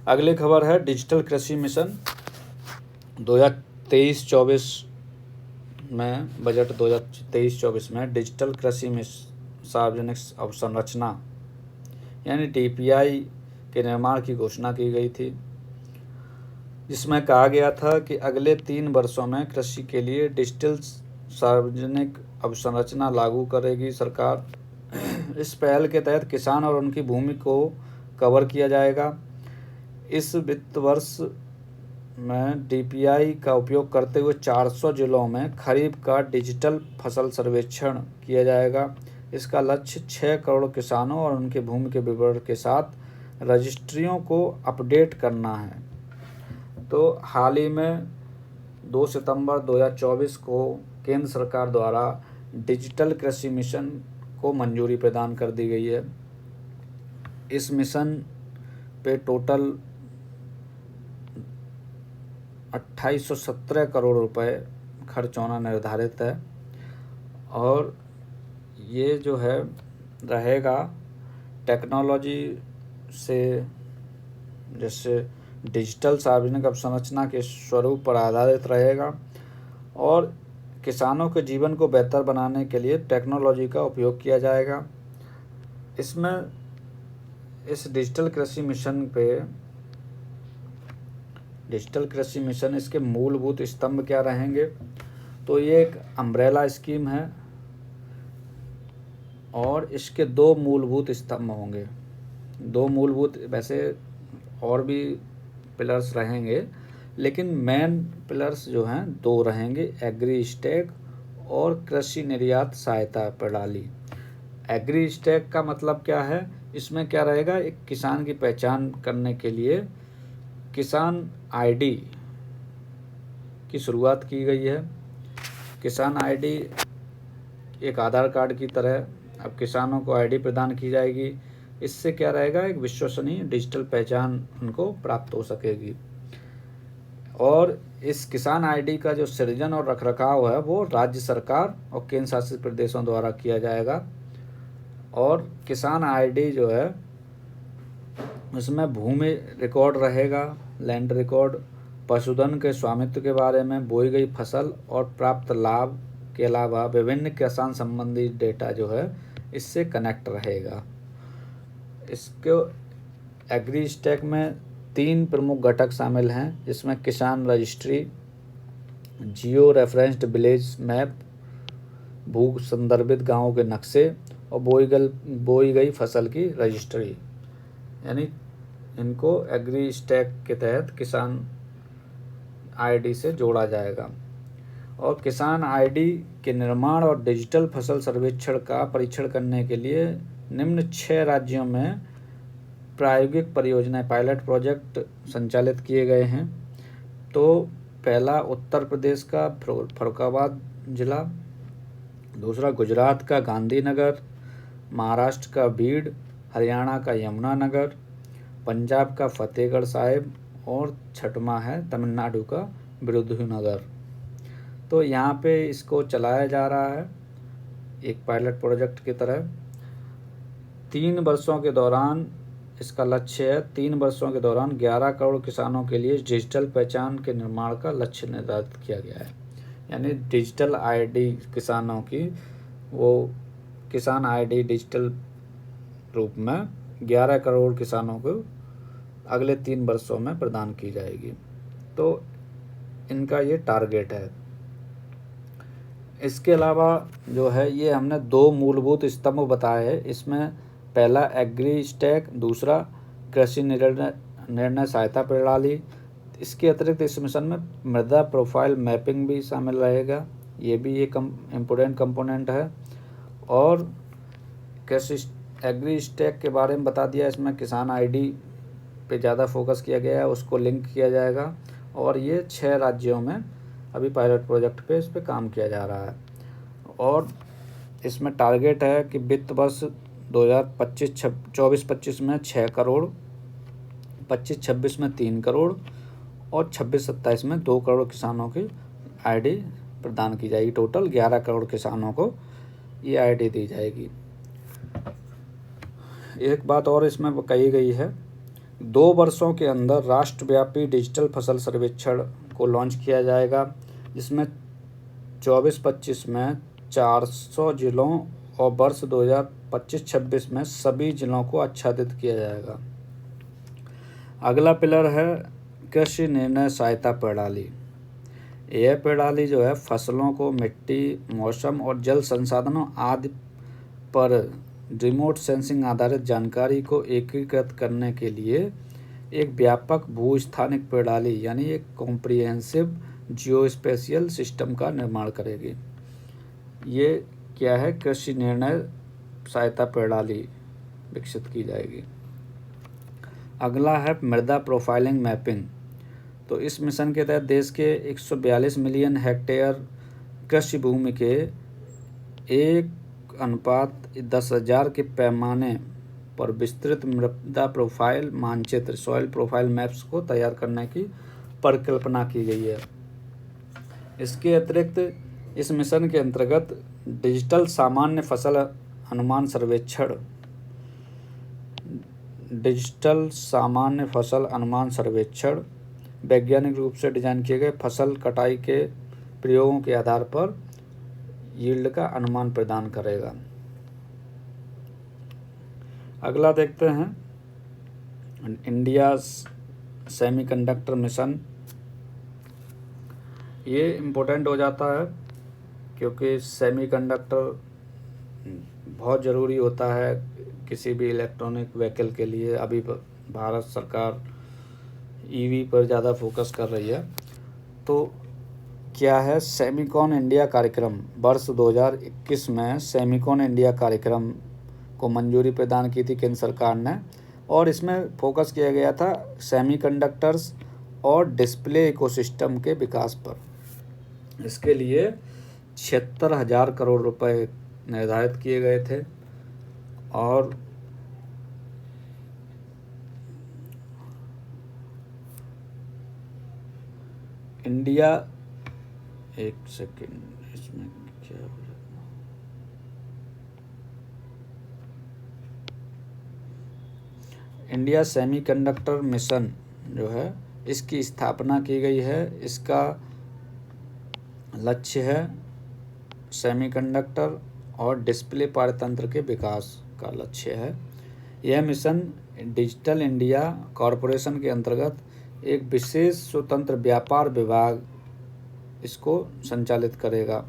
अगली खबर है डिजिटल कृषि मिशन 2023-24 में, बजट 2023-24 में डिजिटल कृषि में सार्वजनिक अवसंरचना यानी DPI के निर्माण की घोषणा की गई थी, जिसमें कहा गया था कि अगले 3 वर्षों में कृषि के लिए डिजिटल सार्वजनिक अवसंरचना लागू करेगी सरकार। इस पहल के तहत किसान और उनकी भूमि को कवर किया जाएगा। इस वित्त वर्ष में DPI का उपयोग करते हुए 400 जिलों में खरीफ का डिजिटल फसल सर्वेक्षण किया जाएगा। इसका लक्ष्य 6 करोड़ किसानों और उनके भूमि के विवरण के साथ रजिस्ट्रियों को अपडेट करना है। तो हाल ही में 2 सितंबर 2024 को केंद्र सरकार द्वारा डिजिटल कृषि मिशन को मंजूरी प्रदान कर दी गई है। इस मिशन पे टोटल 2817 करोड़ रुपए खर्च होना निर्धारित है, और ये जो है रहेगा टेक्नोलॉजी से, जैसे डिजिटल सार्वजनिक अवसंरचना के स्वरूप पर आधारित रहेगा, और किसानों के जीवन को बेहतर बनाने के लिए टेक्नोलॉजी का उपयोग किया जाएगा। इसमें इस डिजिटल कृषि मिशन इसके मूलभूत स्तंभ क्या रहेंगे? तो ये एक अम्ब्रेला स्कीम है और इसके 2 मूलभूत स्तंभ होंगे। 2 मूलभूत, वैसे और भी पिलर्स रहेंगे, लेकिन मेन पिलर्स जो हैं 2 रहेंगे, एग्री स्टैक और कृषि निर्यात सहायता प्रणाली। एग्री स्टैक का मतलब क्या है? इसमें क्या रहेगा, एक किसान की पहचान करने के लिए किसान ID की शुरुआत की गई है। किसान ID एक आधार कार्ड की तरह अब किसानों को ID प्रदान की जाएगी। इससे क्या रहेगा, एक विश्वसनीय डिजिटल पहचान उनको प्राप्त हो सकेगी। और इस किसान ID का जो सृजन और रखरखाव है वो राज्य सरकार और केंद्र शासित प्रदेशों द्वारा किया जाएगा। और किसान ID जो है इसमें भूमि रिकॉर्ड रहेगा, लैंड रिकॉर्ड, पशुधन के स्वामित्व के बारे में, बोई गई फसल और प्राप्त लाभ के अलावा विभिन्न किसान संबंधी डेटा जो है इससे कनेक्ट रहेगा। इसको एग्री स्टैक में 3 प्रमुख घटक शामिल हैं, जिसमें किसान रजिस्ट्री, जियो रेफरेंस्ड विलेज मैप, भू संदर्भित गाँवों के नक्शे, और बोई गई फसल की रजिस्ट्री। यानी इनको एग्री स्टैक के तहत किसान ID से जोड़ा जाएगा। और किसान ID के निर्माण और डिजिटल फसल सर्वेक्षण का परीक्षण करने के लिए निम्न 6 राज्यों में प्रायोगिक परियोजनाएं, पायलट प्रोजेक्ट संचालित किए गए हैं। तो पहला उत्तर प्रदेश का फरुखाबाद जिला, दूसरा गुजरात का गांधीनगर, महाराष्ट्र का बीड, हरियाणा का यमुनानगर, पंजाब का फतेहगढ़ साहिब, और छठवां है तमिलनाडु का विरुधुनगर। तो यहाँ पे इसको चलाया जा रहा है एक पायलट प्रोजेक्ट की तरह। 3 वर्षों के दौरान इसका लक्ष्य है, 3 वर्षों के दौरान 11 करोड़ किसानों के लिए डिजिटल पहचान के निर्माण का लक्ष्य निर्धारित किया गया है। यानी डिजिटल ID किसानों की, वो किसान ID डिजिटल रूप में 11 करोड़ किसानों को अगले 3 वर्षों में प्रदान की जाएगी। तो इनका ये टारगेट है। इसके अलावा जो है ये हमने 2 मूलभूत स्तंभ बताए हैं। इसमें पहला एग्री स्टैक, दूसरा कृषि निर्णय सहायता प्रणाली। इसके अतिरिक्त इस मिशन में मृदा प्रोफाइल मैपिंग भी शामिल रहेगा, ये भी एक इम्पोर्टेंट कंपोनेंट है। और कृषि एग्री स्टैक के बारे में बता दिया, इसमें किसान आईडी पे ज़्यादा फोकस किया गया है, उसको लिंक किया जाएगा। और ये 6 राज्यों में अभी पायलट प्रोजेक्ट पे इस पे काम किया जा रहा है। और इसमें टारगेट है कि वित्त वर्ष 2024-25 में 6 करोड़, 25-26 में 3 करोड़ और 26-27 में 2 करोड़ किसानों की आईडी प्रदान की जाएगी। टोटल 11 करोड़ किसानों को ये आईडी दी जाएगी। एक बात और इसमें कही गई है, 2 वर्षों के अंदर राष्ट्रव्यापी डिजिटल फसल सर्वेक्षण को लॉन्च किया जाएगा, जिसमें 24-25 में 400 जिलों और वर्ष 2025-26 में सभी जिलों को आच्छादित किया जाएगा। अगला पिलर है कृषि निर्णय सहायता प्रणाली। यह प्रणाली जो है फसलों को मिट्टी, मौसम और जल संसाधनों आदि पर रिमोट सेंसिंग आधारित जानकारी को एकीकृत करने के लिए एक व्यापक भूस्थानिक प्रणाली यानी एक कॉम्प्रिहेंसिव जियोस्पेशियल सिस्टम का निर्माण करेगी। ये क्या है, कृषि निर्णय सहायता प्रणाली विकसित की जाएगी। अगला है मृदा प्रोफाइलिंग मैपिंग। तो इस मिशन के तहत देश के 142 मिलियन हेक्टेयर कृषि भूमि के 1:10,000 के पैमाने पर विस्तृत मृदा प्रोफाइल मानचित्र सॉइल प्रोफाइल मैप्स को तैयार करने की परिकल्पना की गई है। इसके अतिरिक्त इस मिशन के अंतर्गत डिजिटल सामान्य फसल अनुमान सर्वेक्षण वैज्ञानिक रूप से डिजाइन किए गए फसल कटाई के प्रयोगों के आधार पर यील्ड का अनुमान प्रदान करेगा। अगला देखते हैं इंडिया सेमीकंडक्टर मिशन। ये इम्पोर्टेंट हो जाता है क्योंकि सेमीकंडक्टर बहुत ज़रूरी होता है किसी भी इलेक्ट्रॉनिक व्हीकल के लिए। अभी भारत सरकार ईवी पर ज़्यादा फोकस कर रही है। तो क्या है, सेमिकॉन इंडिया कार्यक्रम वर्ष 2021 में सेमिकॉन इंडिया कार्यक्रम को मंजूरी प्रदान की थी केंद्र सरकार ने, और इसमें फोकस किया गया था सेमीकंडक्टर्स और डिस्प्ले इकोसिस्टम के विकास पर। इसके लिए 76,000 करोड़ रुपए निर्धारित किए गए थे। और इंडिया, एक सेकेंड, इसमें क्या हो रहा है, इंडिया सेमीकंडक्टर मिशन जो है इसकी स्थापना की गई है। इसका लक्ष्य है सेमीकंडक्टर और डिस्प्ले पारतंत्र के विकास का लक्ष्य है। यह मिशन डिजिटल इंडिया कॉरपोरेशन के अंतर्गत एक विशेष स्वतंत्र व्यापार विभाग इसको संचालित करेगा।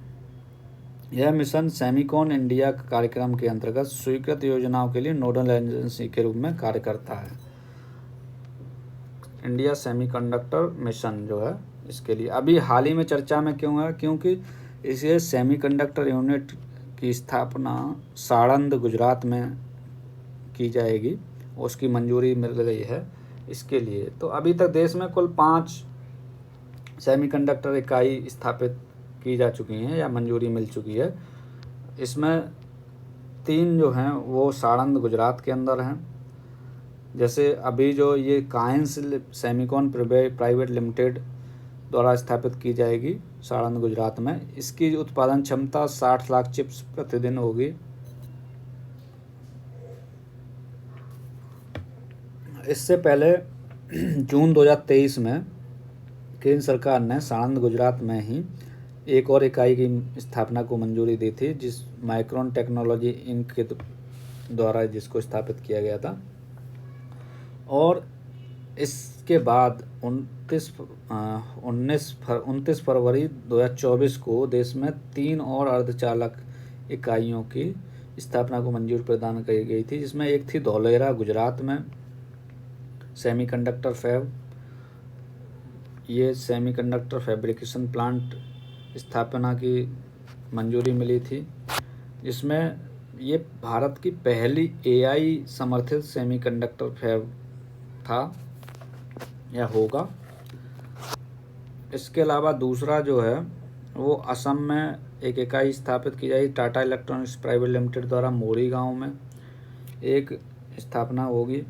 यह मिशन सेमिकॉन इंडिया कार्यक्रम के अंतर्गत स्वीकृत योजनाओं के लिए नोडल एजेंसी के रूप में कार्य करता है। इंडिया सेमीकंडक्टर मिशन जो है इसके लिए अभी हाल ही में चर्चा में क्यों है, क्योंकि इसे सेमीकंडक्टर यूनिट की स्थापना साणंद गुजरात में की जाएगी, उसकी मंजूरी मिल गई है इसके लिए। तो अभी तक देश में कुल 5 सेमीकंडक्टर इकाई स्थापित की जा चुकी हैं या मंजूरी मिल चुकी है। इसमें 3 जो हैं वो साणंद गुजरात के अंदर हैं। जैसे अभी जो ये काइंस सेमिकॉन प्राइवेट लिमिटेड द्वारा स्थापित की जाएगी साणंद गुजरात में, इसकी उत्पादन क्षमता 60 लाख चिप्स प्रतिदिन होगी। इससे पहले जून 2023 में केंद्र सरकार ने साणंद गुजरात में ही एक और इकाई की स्थापना को मंजूरी दी थी, जिस माइक्रोन टेक्नोलॉजी इंक के द्वारा जिसको स्थापित किया गया था। और इसके बाद 29 फरवरी 2024 को देश में 3 और अर्धचालक इकाइयों की स्थापना को मंजूरी प्रदान की गई थी, जिसमें एक थी धौलेरा गुजरात में सेमीकंडक्टर फैब। ये सेमीकंडक्टर फैब्रिकेशन प्लांट स्थापना की मंजूरी मिली थी, जिसमें ये भारत की पहली AI समर्थित सेमीकंडक्टर फैब था या होगा। इसके अलावा दूसरा जो है वो असम में एक इकाई स्थापित की जाएगी टाटा इलेक्ट्रॉनिक्स प्राइवेट लिमिटेड द्वारा मोरी गांव में एक स्थापना होगी,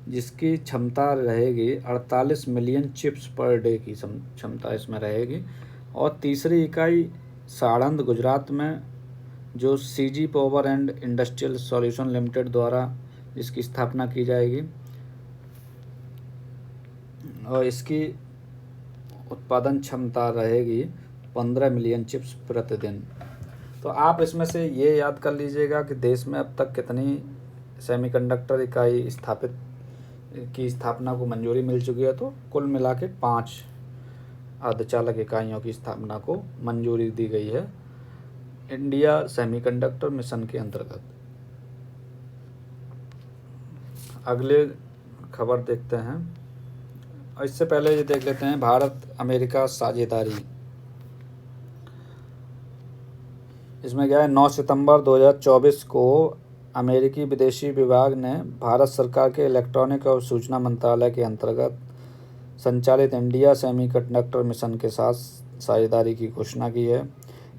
जिसकी क्षमता रहेगी 48 मिलियन चिप्स पर डे की क्षमता इसमें रहेगी। और तीसरी इकाई साड़ंद गुजरात में जो CG power and industrial solution limited द्वारा इसकी स्थापना की जाएगी और इसकी उत्पादन क्षमता रहेगी 15 मिलियन चिप्स प्रतिदिन। तो आप इसमें से ये याद कर लीजिएगा कि देश में अब तक कितनी सेमीकंडक्टर इकाई की स्थापना को मंजूरी मिल चुकी है। तो कुल मिला के 5 अर्धचालक इकाइयों की स्थापना को मंजूरी दी गई है इंडिया सेमीकंडक्टर मिशन के अंतर्गत। अगले खबर देखते हैं, और इससे पहले ये देख लेते हैं भारत अमेरिका साझेदारी। इसमें क्या है, 9 सितंबर 2024 को अमेरिकी विदेशी विभाग ने भारत सरकार के इलेक्ट्रॉनिक और सूचना मंत्रालय के अंतर्गत संचालित इंडिया सेमीकंडक्टर मिशन के साथ साझेदारी की घोषणा की है।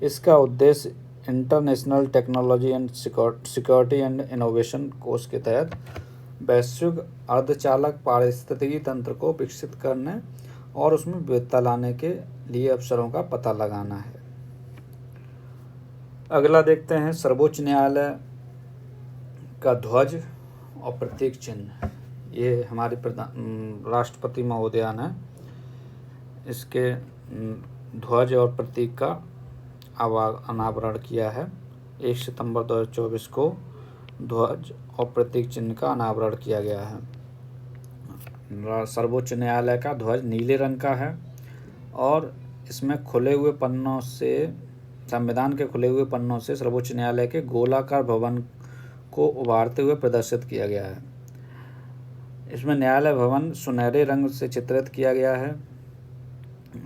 इसका उद्देश्य international technology and security and innovation कोष के तहत वैश्विक अर्धचालक पारिस्थितिकी तंत्र को विकसित करने और उसमें विविधता लाने के लिए अवसरों का पता लगाना है। अगला देखते हैं सर्वोच्च न्यायालय का ध्वज और प्रतीक चिन्ह। ये हमारे राष्ट्रपति महोदया ने इसके ध्वज और प्रतीक का अनावरण किया है। 1 सितंबर 2024 को ध्वज और प्रतीक चिन्ह का अनावरण किया गया है। सर्वोच्च न्यायालय का ध्वज नीले रंग का है और इसमें खुले हुए पन्नों से, संविधान के खुले हुए पन्नों से सर्वोच्च न्यायालय के गोलाकार भवन को उभारते हुए प्रदर्शित किया गया है। इसमें न्यायालय भवन सुनहरे रंग से चित्रित किया गया है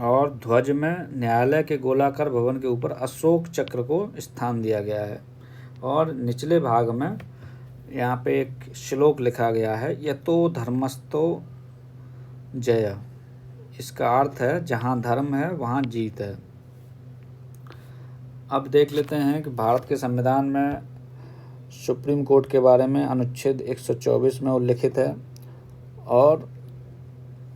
और ध्वज में न्यायालय के गोलाकार भवन के ऊपर अशोक चक्र को स्थान दिया गया है और निचले भाग में यहाँ पे एक श्लोक लिखा गया है, यतो धर्मस्तो जय। इसका अर्थ है जहाँ धर्म है वहाँ जीत है। अब देख लेते हैं कि भारत के संविधान में सुप्रीम कोर्ट के बारे में अनुच्छेद 124 में उल्लिखित है और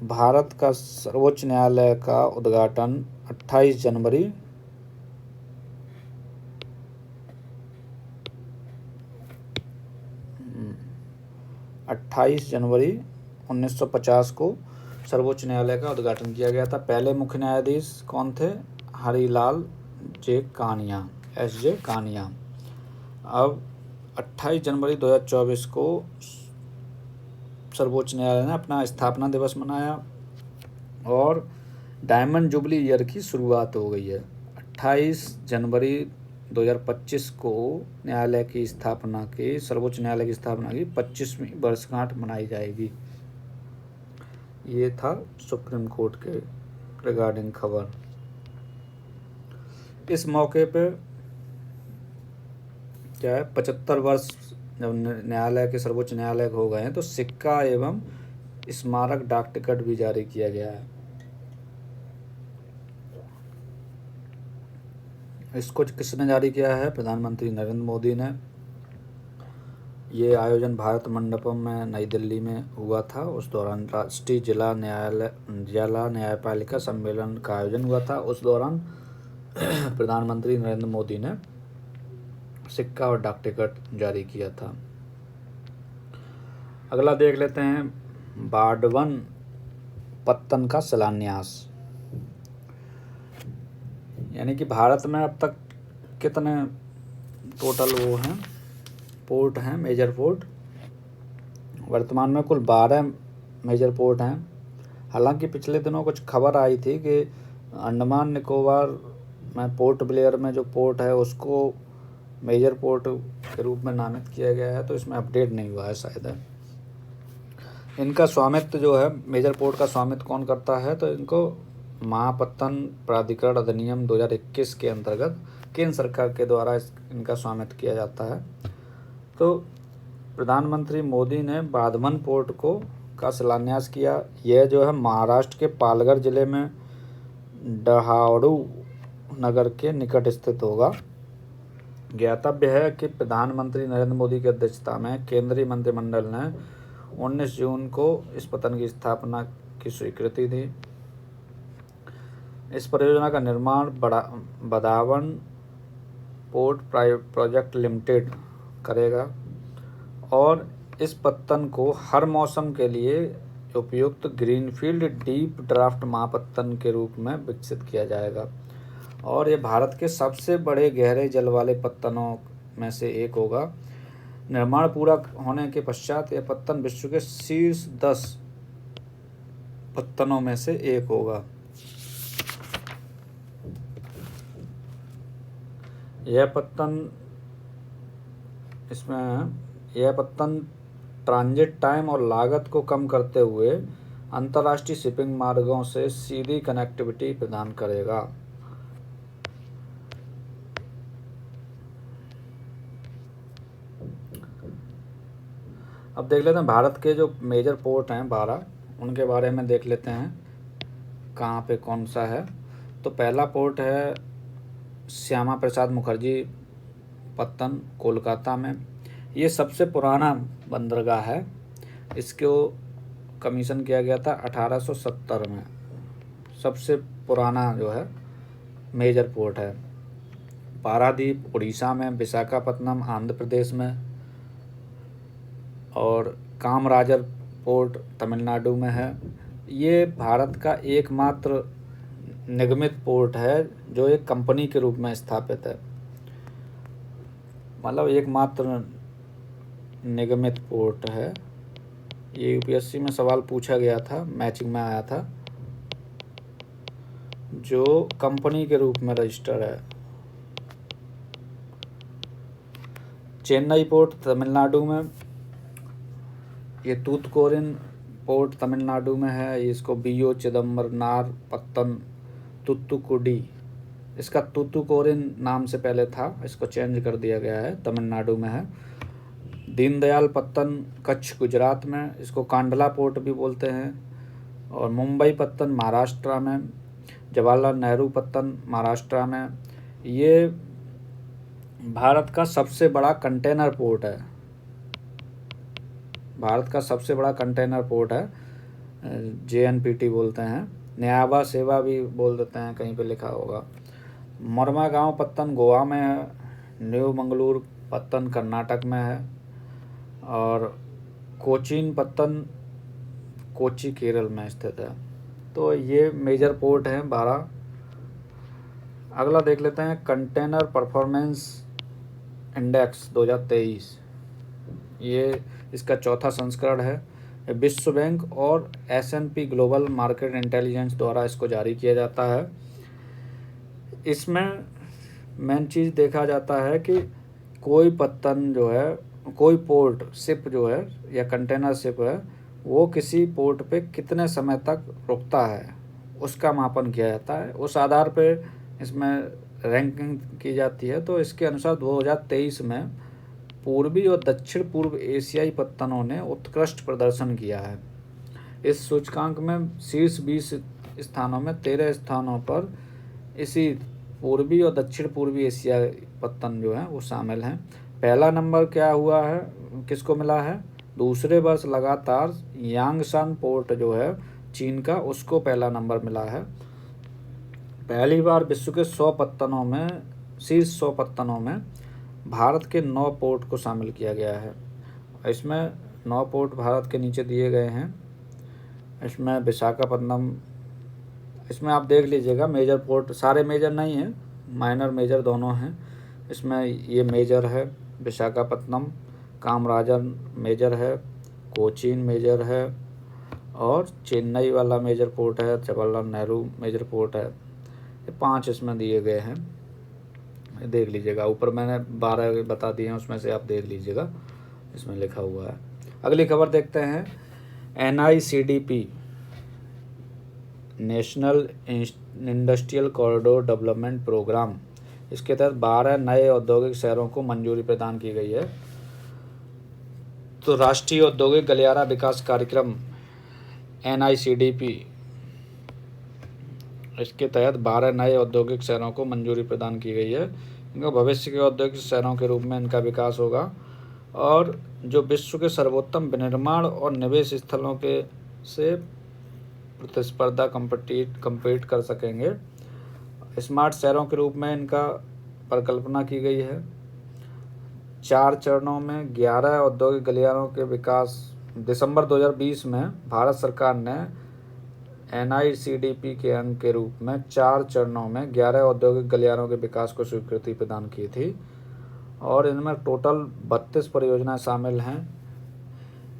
भारत का सर्वोच्च न्यायालय का उद्घाटन 28 जनवरी 1950 को सर्वोच्च न्यायालय का उद्घाटन किया गया था। पहले मुख्य न्यायाधीश कौन थे? हरिलाल जे कानिया, SJ कानिया। अब 28 जनवरी 2024 को सर्वोच्च न्यायालय ने अपना स्थापना दिवस मनाया और डायमंड जुबली ईयर की शुरुआत हो गई है। 28 जनवरी 2025 को न्यायालय की स्थापना की, सर्वोच्च न्यायालय की स्थापना की 25वीं वर्षगांठ मनाई जाएगी। ये था सुप्रीम कोर्ट के रिगार्डिंग खबर। इस मौके पे क्या है, 75 वर्ष जब न्यायालय के, सर्वोच्च न्यायालय हो गए हैं तो सिक्का एवं स्मारक डाक टिकट भी जारी किया गया है। इसको किसने जारी किया है? प्रधानमंत्री नरेंद्र मोदी ने। ये आयोजन भारत मंडपम में नई दिल्ली में हुआ था। उस दौरान राष्ट्रीय जिला न्यायपालिका सम्मेलन का आयोजन हुआ था। उस दौरान प्रधानमंत्री नरेंद्र मोदी ने सिक्का और डाक टिकट जारी किया था। अगला देख लेते हैं बाढ़वन पत्तन का शिलान्यास। यानी कि भारत में अब तक कितने टोटल वो हैं, पोर्ट हैं, मेजर पोर्ट। वर्तमान में कुल 12 मेजर पोर्ट हैं। हालांकि पिछले दिनों कुछ खबर आई थी कि अंडमान निकोबार में पोर्ट ब्लेयर में जो पोर्ट है उसको मेजर पोर्ट के रूप में नामित किया गया है, तो इसमें अपडेट नहीं हुआ है शायद। इनका स्वामित्व जो है, मेजर पोर्ट का स्वामित्व कौन करता है, तो इनको महापत्तन प्राधिकरण अधिनियम 2021 के अंतर्गत केंद्र सरकार के द्वारा इनका स्वामित्व किया जाता है। तो प्रधानमंत्री मोदी ने बाधवन पोर्ट का शिलान्यास किया। यह जो है महाराष्ट्र के पालघर जिले में डहाणू नगर के निकट स्थित होगा। ज्ञातव्य है कि प्रधानमंत्री नरेंद्र मोदी की अध्यक्षता में केंद्रीय मंत्रिमंडल ने 19 जून को इस पत्तन की स्थापना की स्वीकृति दी। इस परियोजना का निर्माण बदावन पोर्ट प्रोजेक्ट लिमिटेड करेगा और इस पत्तन को हर मौसम के लिए उपयुक्त ग्रीनफील्ड डीप ड्राफ्ट महापत्तन के रूप में विकसित किया जाएगा और ये भारत के सबसे बड़े गहरे जल वाले पत्तनों में से एक होगा। निर्माण पूरा होने के पश्चात यह पत्तन विश्व के शीर्ष 10 पत्तनों में से एक होगा। यह पत्तन ट्रांजिट टाइम और लागत को कम करते हुए अंतर्राष्ट्रीय शिपिंग मार्गों से सीधी कनेक्टिविटी प्रदान करेगा। अब देख लेते हैं भारत के जो मेजर पोर्ट हैं 12, उनके बारे में देख लेते हैं कहाँ पे कौन सा है। तो पहला पोर्ट है श्यामा प्रसाद मुखर्जी पत्तन, कोलकाता में। ये सबसे पुराना बंदरगाह है। इसको कमीशन किया गया था 1870 में। सबसे पुराना जो है मेजर पोर्ट है। पारादीप उड़ीसा में, विशाखापत्तनम आंध्र प्रदेश में और कामराजर पोर्ट तमिलनाडु में है। ये भारत का एकमात्र निगमित पोर्ट है जो एक कंपनी के रूप में स्थापित है, मतलब एकमात्र निगमित पोर्ट है। ये यूपीएससी में सवाल पूछा गया था, मैचिंग में आया था, जो कंपनी के रूप में रजिस्टर है। चेन्नई पोर्ट तमिलनाडु में, ये तूतुकोरिन पोर्ट तमिलनाडु में है। इसको बीओ चिदम्बरनार पत्तन तुतुकुडी, इसका तूतुकोरिन नाम से पहले था, इसको चेंज कर दिया गया है, तमिलनाडु में है। दीनदयाल पत्तन कच्छ गुजरात में, इसको कांडला पोर्ट भी बोलते हैं। और मुंबई पत्तन महाराष्ट्र में, जवाहरलाल नेहरू पत्तन महाराष्ट्र में। ये भारत का सबसे बड़ा कंटेनर पोर्ट है। भारत का सबसे बड़ा कंटेनर पोर्ट है, जेएनपीटी बोलते हैं, न्यायावा सेवा भी बोल देते हैं, कहीं पे लिखा होगा। मरमागांव पत्तन गोवा में है। न्यू मंगलूर पत्तन कर्नाटक में है और कोचीन पत्तन कोची केरल में स्थित है। तो ये मेजर पोर्ट हैं 12। अगला देख लेते हैं कंटेनर परफॉर्मेंस इंडेक्स 2023। ये इसका चौथा संस्करण है। विश्व बैंक और S&P ग्लोबल मार्केट इंटेलिजेंस द्वारा इसको जारी किया जाता है। इसमें मेन चीज़ देखा जाता है कि कोई पत्तन जो है, कोई पोर्ट शिप जो है या कंटेनर शिप है, वो किसी पोर्ट पे कितने समय तक रुकता है उसका मापन किया जाता है। उस आधार पे इसमें रैंकिंग की जाती है। तो इसके अनुसार 2023 में पूर्वी और दक्षिण पूर्व एशियाई पत्तनों ने उत्कृष्ट प्रदर्शन किया है। इस सूचकांक में शीर्ष 20 स्थानों में 13 स्थानों पर इसी पूर्वी और दक्षिण पूर्वी एशियाई पत्तन जो है वो शामिल हैं। पहला नंबर क्या हुआ है, किसको मिला है? दूसरे वर्ष लगातार यांगसान पोर्ट जो है चीन का, उसको पहला नंबर मिला है। पहली बार विश्व के 100 पत्तनों में, शीर्ष 100 पत्तनों में भारत के 9 पोर्ट को शामिल किया गया है। इसमें 9 पोर्ट भारत के नीचे दिए गए हैं। इसमें विशाखापत्तनम, इसमें आप देख लीजिएगा मेजर पोर्ट, सारे मेजर नहीं हैं, माइनर मेजर दोनों हैं। इसमें ये मेजर है विशाखापत्तनम, कामराजर मेजर है, कोचीन मेजर है और चेन्नई वाला मेजर पोर्ट है, जवाहरलाल नेहरू मेजर पोर्ट है। ये 5 इसमें दिए गए हैं, देख लीजिएगा। ऊपर मैंने 12 बता दिए हैं, उसमें से आप देख लीजिएगा, इसमें लिखा हुआ है। अगली खबर देखते हैं। NICDP national industrial corridor development programme, इसके तहत 12 नए औद्योगिक शहरों को मंजूरी प्रदान की गई है। तो राष्ट्रीय औद्योगिक गलियारा विकास कार्यक्रम NICDP, इसके तहत 12 नए औद्योगिक शहरों को मंजूरी प्रदान की गई है। इनका भविष्य के औद्योगिक शहरों के रूप में इनका विकास होगा और जो विश्व के सर्वोत्तम विनिर्माण और निवेश स्थलों के से प्रतिस्पर्धा कम्पीट कर सकेंगे। स्मार्ट शहरों के रूप में इनका परिकल्पना की गई है। 4 चरणों में 11 औद्योगिक गलियारों के विकास। दिसंबर 2020 में भारत सरकार ने NICDP के अंग के रूप में 4 चरणों में 11 औद्योगिक गलियारों के विकास को स्वीकृति प्रदान की थी और इनमें टोटल 32 परियोजनाएं शामिल हैं।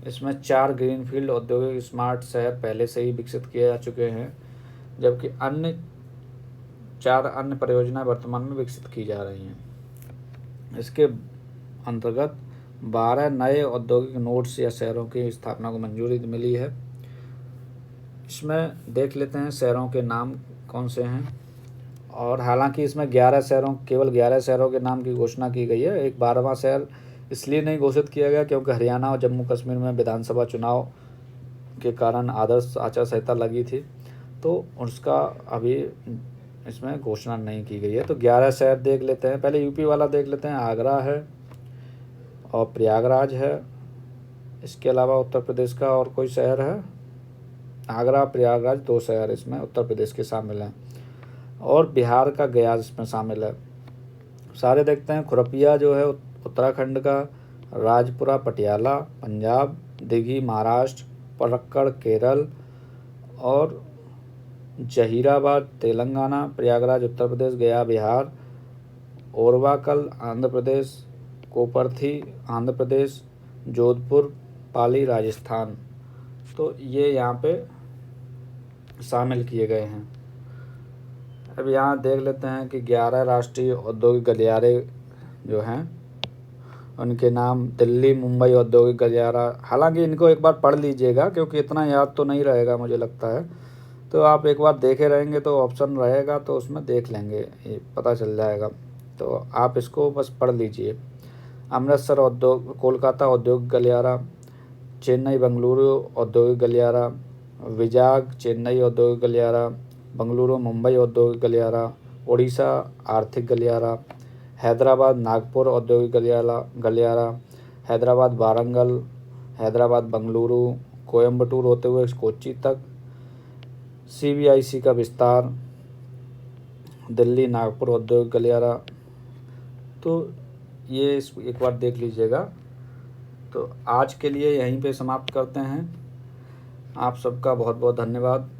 इसमें 4 ग्रीनफील्ड औद्योगिक स्मार्ट शहर पहले से ही विकसित किए जा चुके हैं, जबकि 4 अन्य परियोजनाएं वर्तमान में विकसित की जा रही हैं। इसके अंतर्गत 12 नए औद्योगिक नोड्स या शहरों की स्थापना को मंजूरी मिली है। इसमें देख लेते हैं शहरों के नाम कौन से हैं। और हालांकि इसमें केवल 11 शहरों के नाम की घोषणा की गई है। एक 12वां शहर इसलिए नहीं घोषित किया गया क्योंकि हरियाणा और जम्मू कश्मीर में विधानसभा चुनाव के कारण आदर्श आचार संहिता लगी थी, तो उसका अभी इसमें घोषणा नहीं की गई है। तो 11 शहर देख लेते हैं। पहले यूपी वाला देख लेते हैं। आगरा है और प्रयागराज है। इसके अलावा उत्तर प्रदेश का और कोई शहर है? आगरा, प्रयागराज 2 शहर इसमें उत्तर प्रदेश के शामिल हैं और बिहार का गया इसमें शामिल है। सारे देखते हैं। खुरपिया जो है उत्तराखंड का, राजपुरा पटियाला पंजाब, दिघी महाराष्ट्र, पलक्कड़ केरल और जहीराबाद तेलंगाना, प्रयागराज उत्तर प्रदेश, गया बिहार, ओरवाकल आंध्र प्रदेश, कोपरथी आंध्र प्रदेश, जोधपुर पाली राजस्थान। तो ये यहाँ पे शामिल किए गए हैं। अब यहाँ देख लेते हैं कि 11 राष्ट्रीय औद्योगिक गलियारे जो हैं उनके नाम। दिल्ली मुंबई औद्योगिक गलियारा, हालांकि इनको एक बार पढ़ लीजिएगा क्योंकि इतना याद तो नहीं रहेगा मुझे लगता है। तो आप एक बार देखे रहेंगे तो ऑप्शन रहेगा तो उसमें देख लेंगे, ये पता चल जाएगा। तो आप इसको बस पढ़ लीजिए। अमृतसर कोलकाता औद्योगिक गलियारा, चेन्नई बेंगलुरु औद्योगिक गलियारा, विजाग चेन्नई औद्योगिक गलियारा, बेंगलुरु मुंबई औद्योगिक गलियारा, ओडिशा आर्थिक गलियारा, हैदराबाद नागपुर औद्योगिक गलियारा, हैदराबाद वारंगल, हैदराबाद बेंगलुरु, कोयम्बटूर होते हुए कोच्चि तक, CBIC का विस्तार, दिल्ली नागपुर औद्योगिक गलियारा। तो ये एक बार देख लीजिएगा। तो आज के लिए यहीं पे समाप्त करते हैं। आप सबका बहुत बहुत धन्यवाद।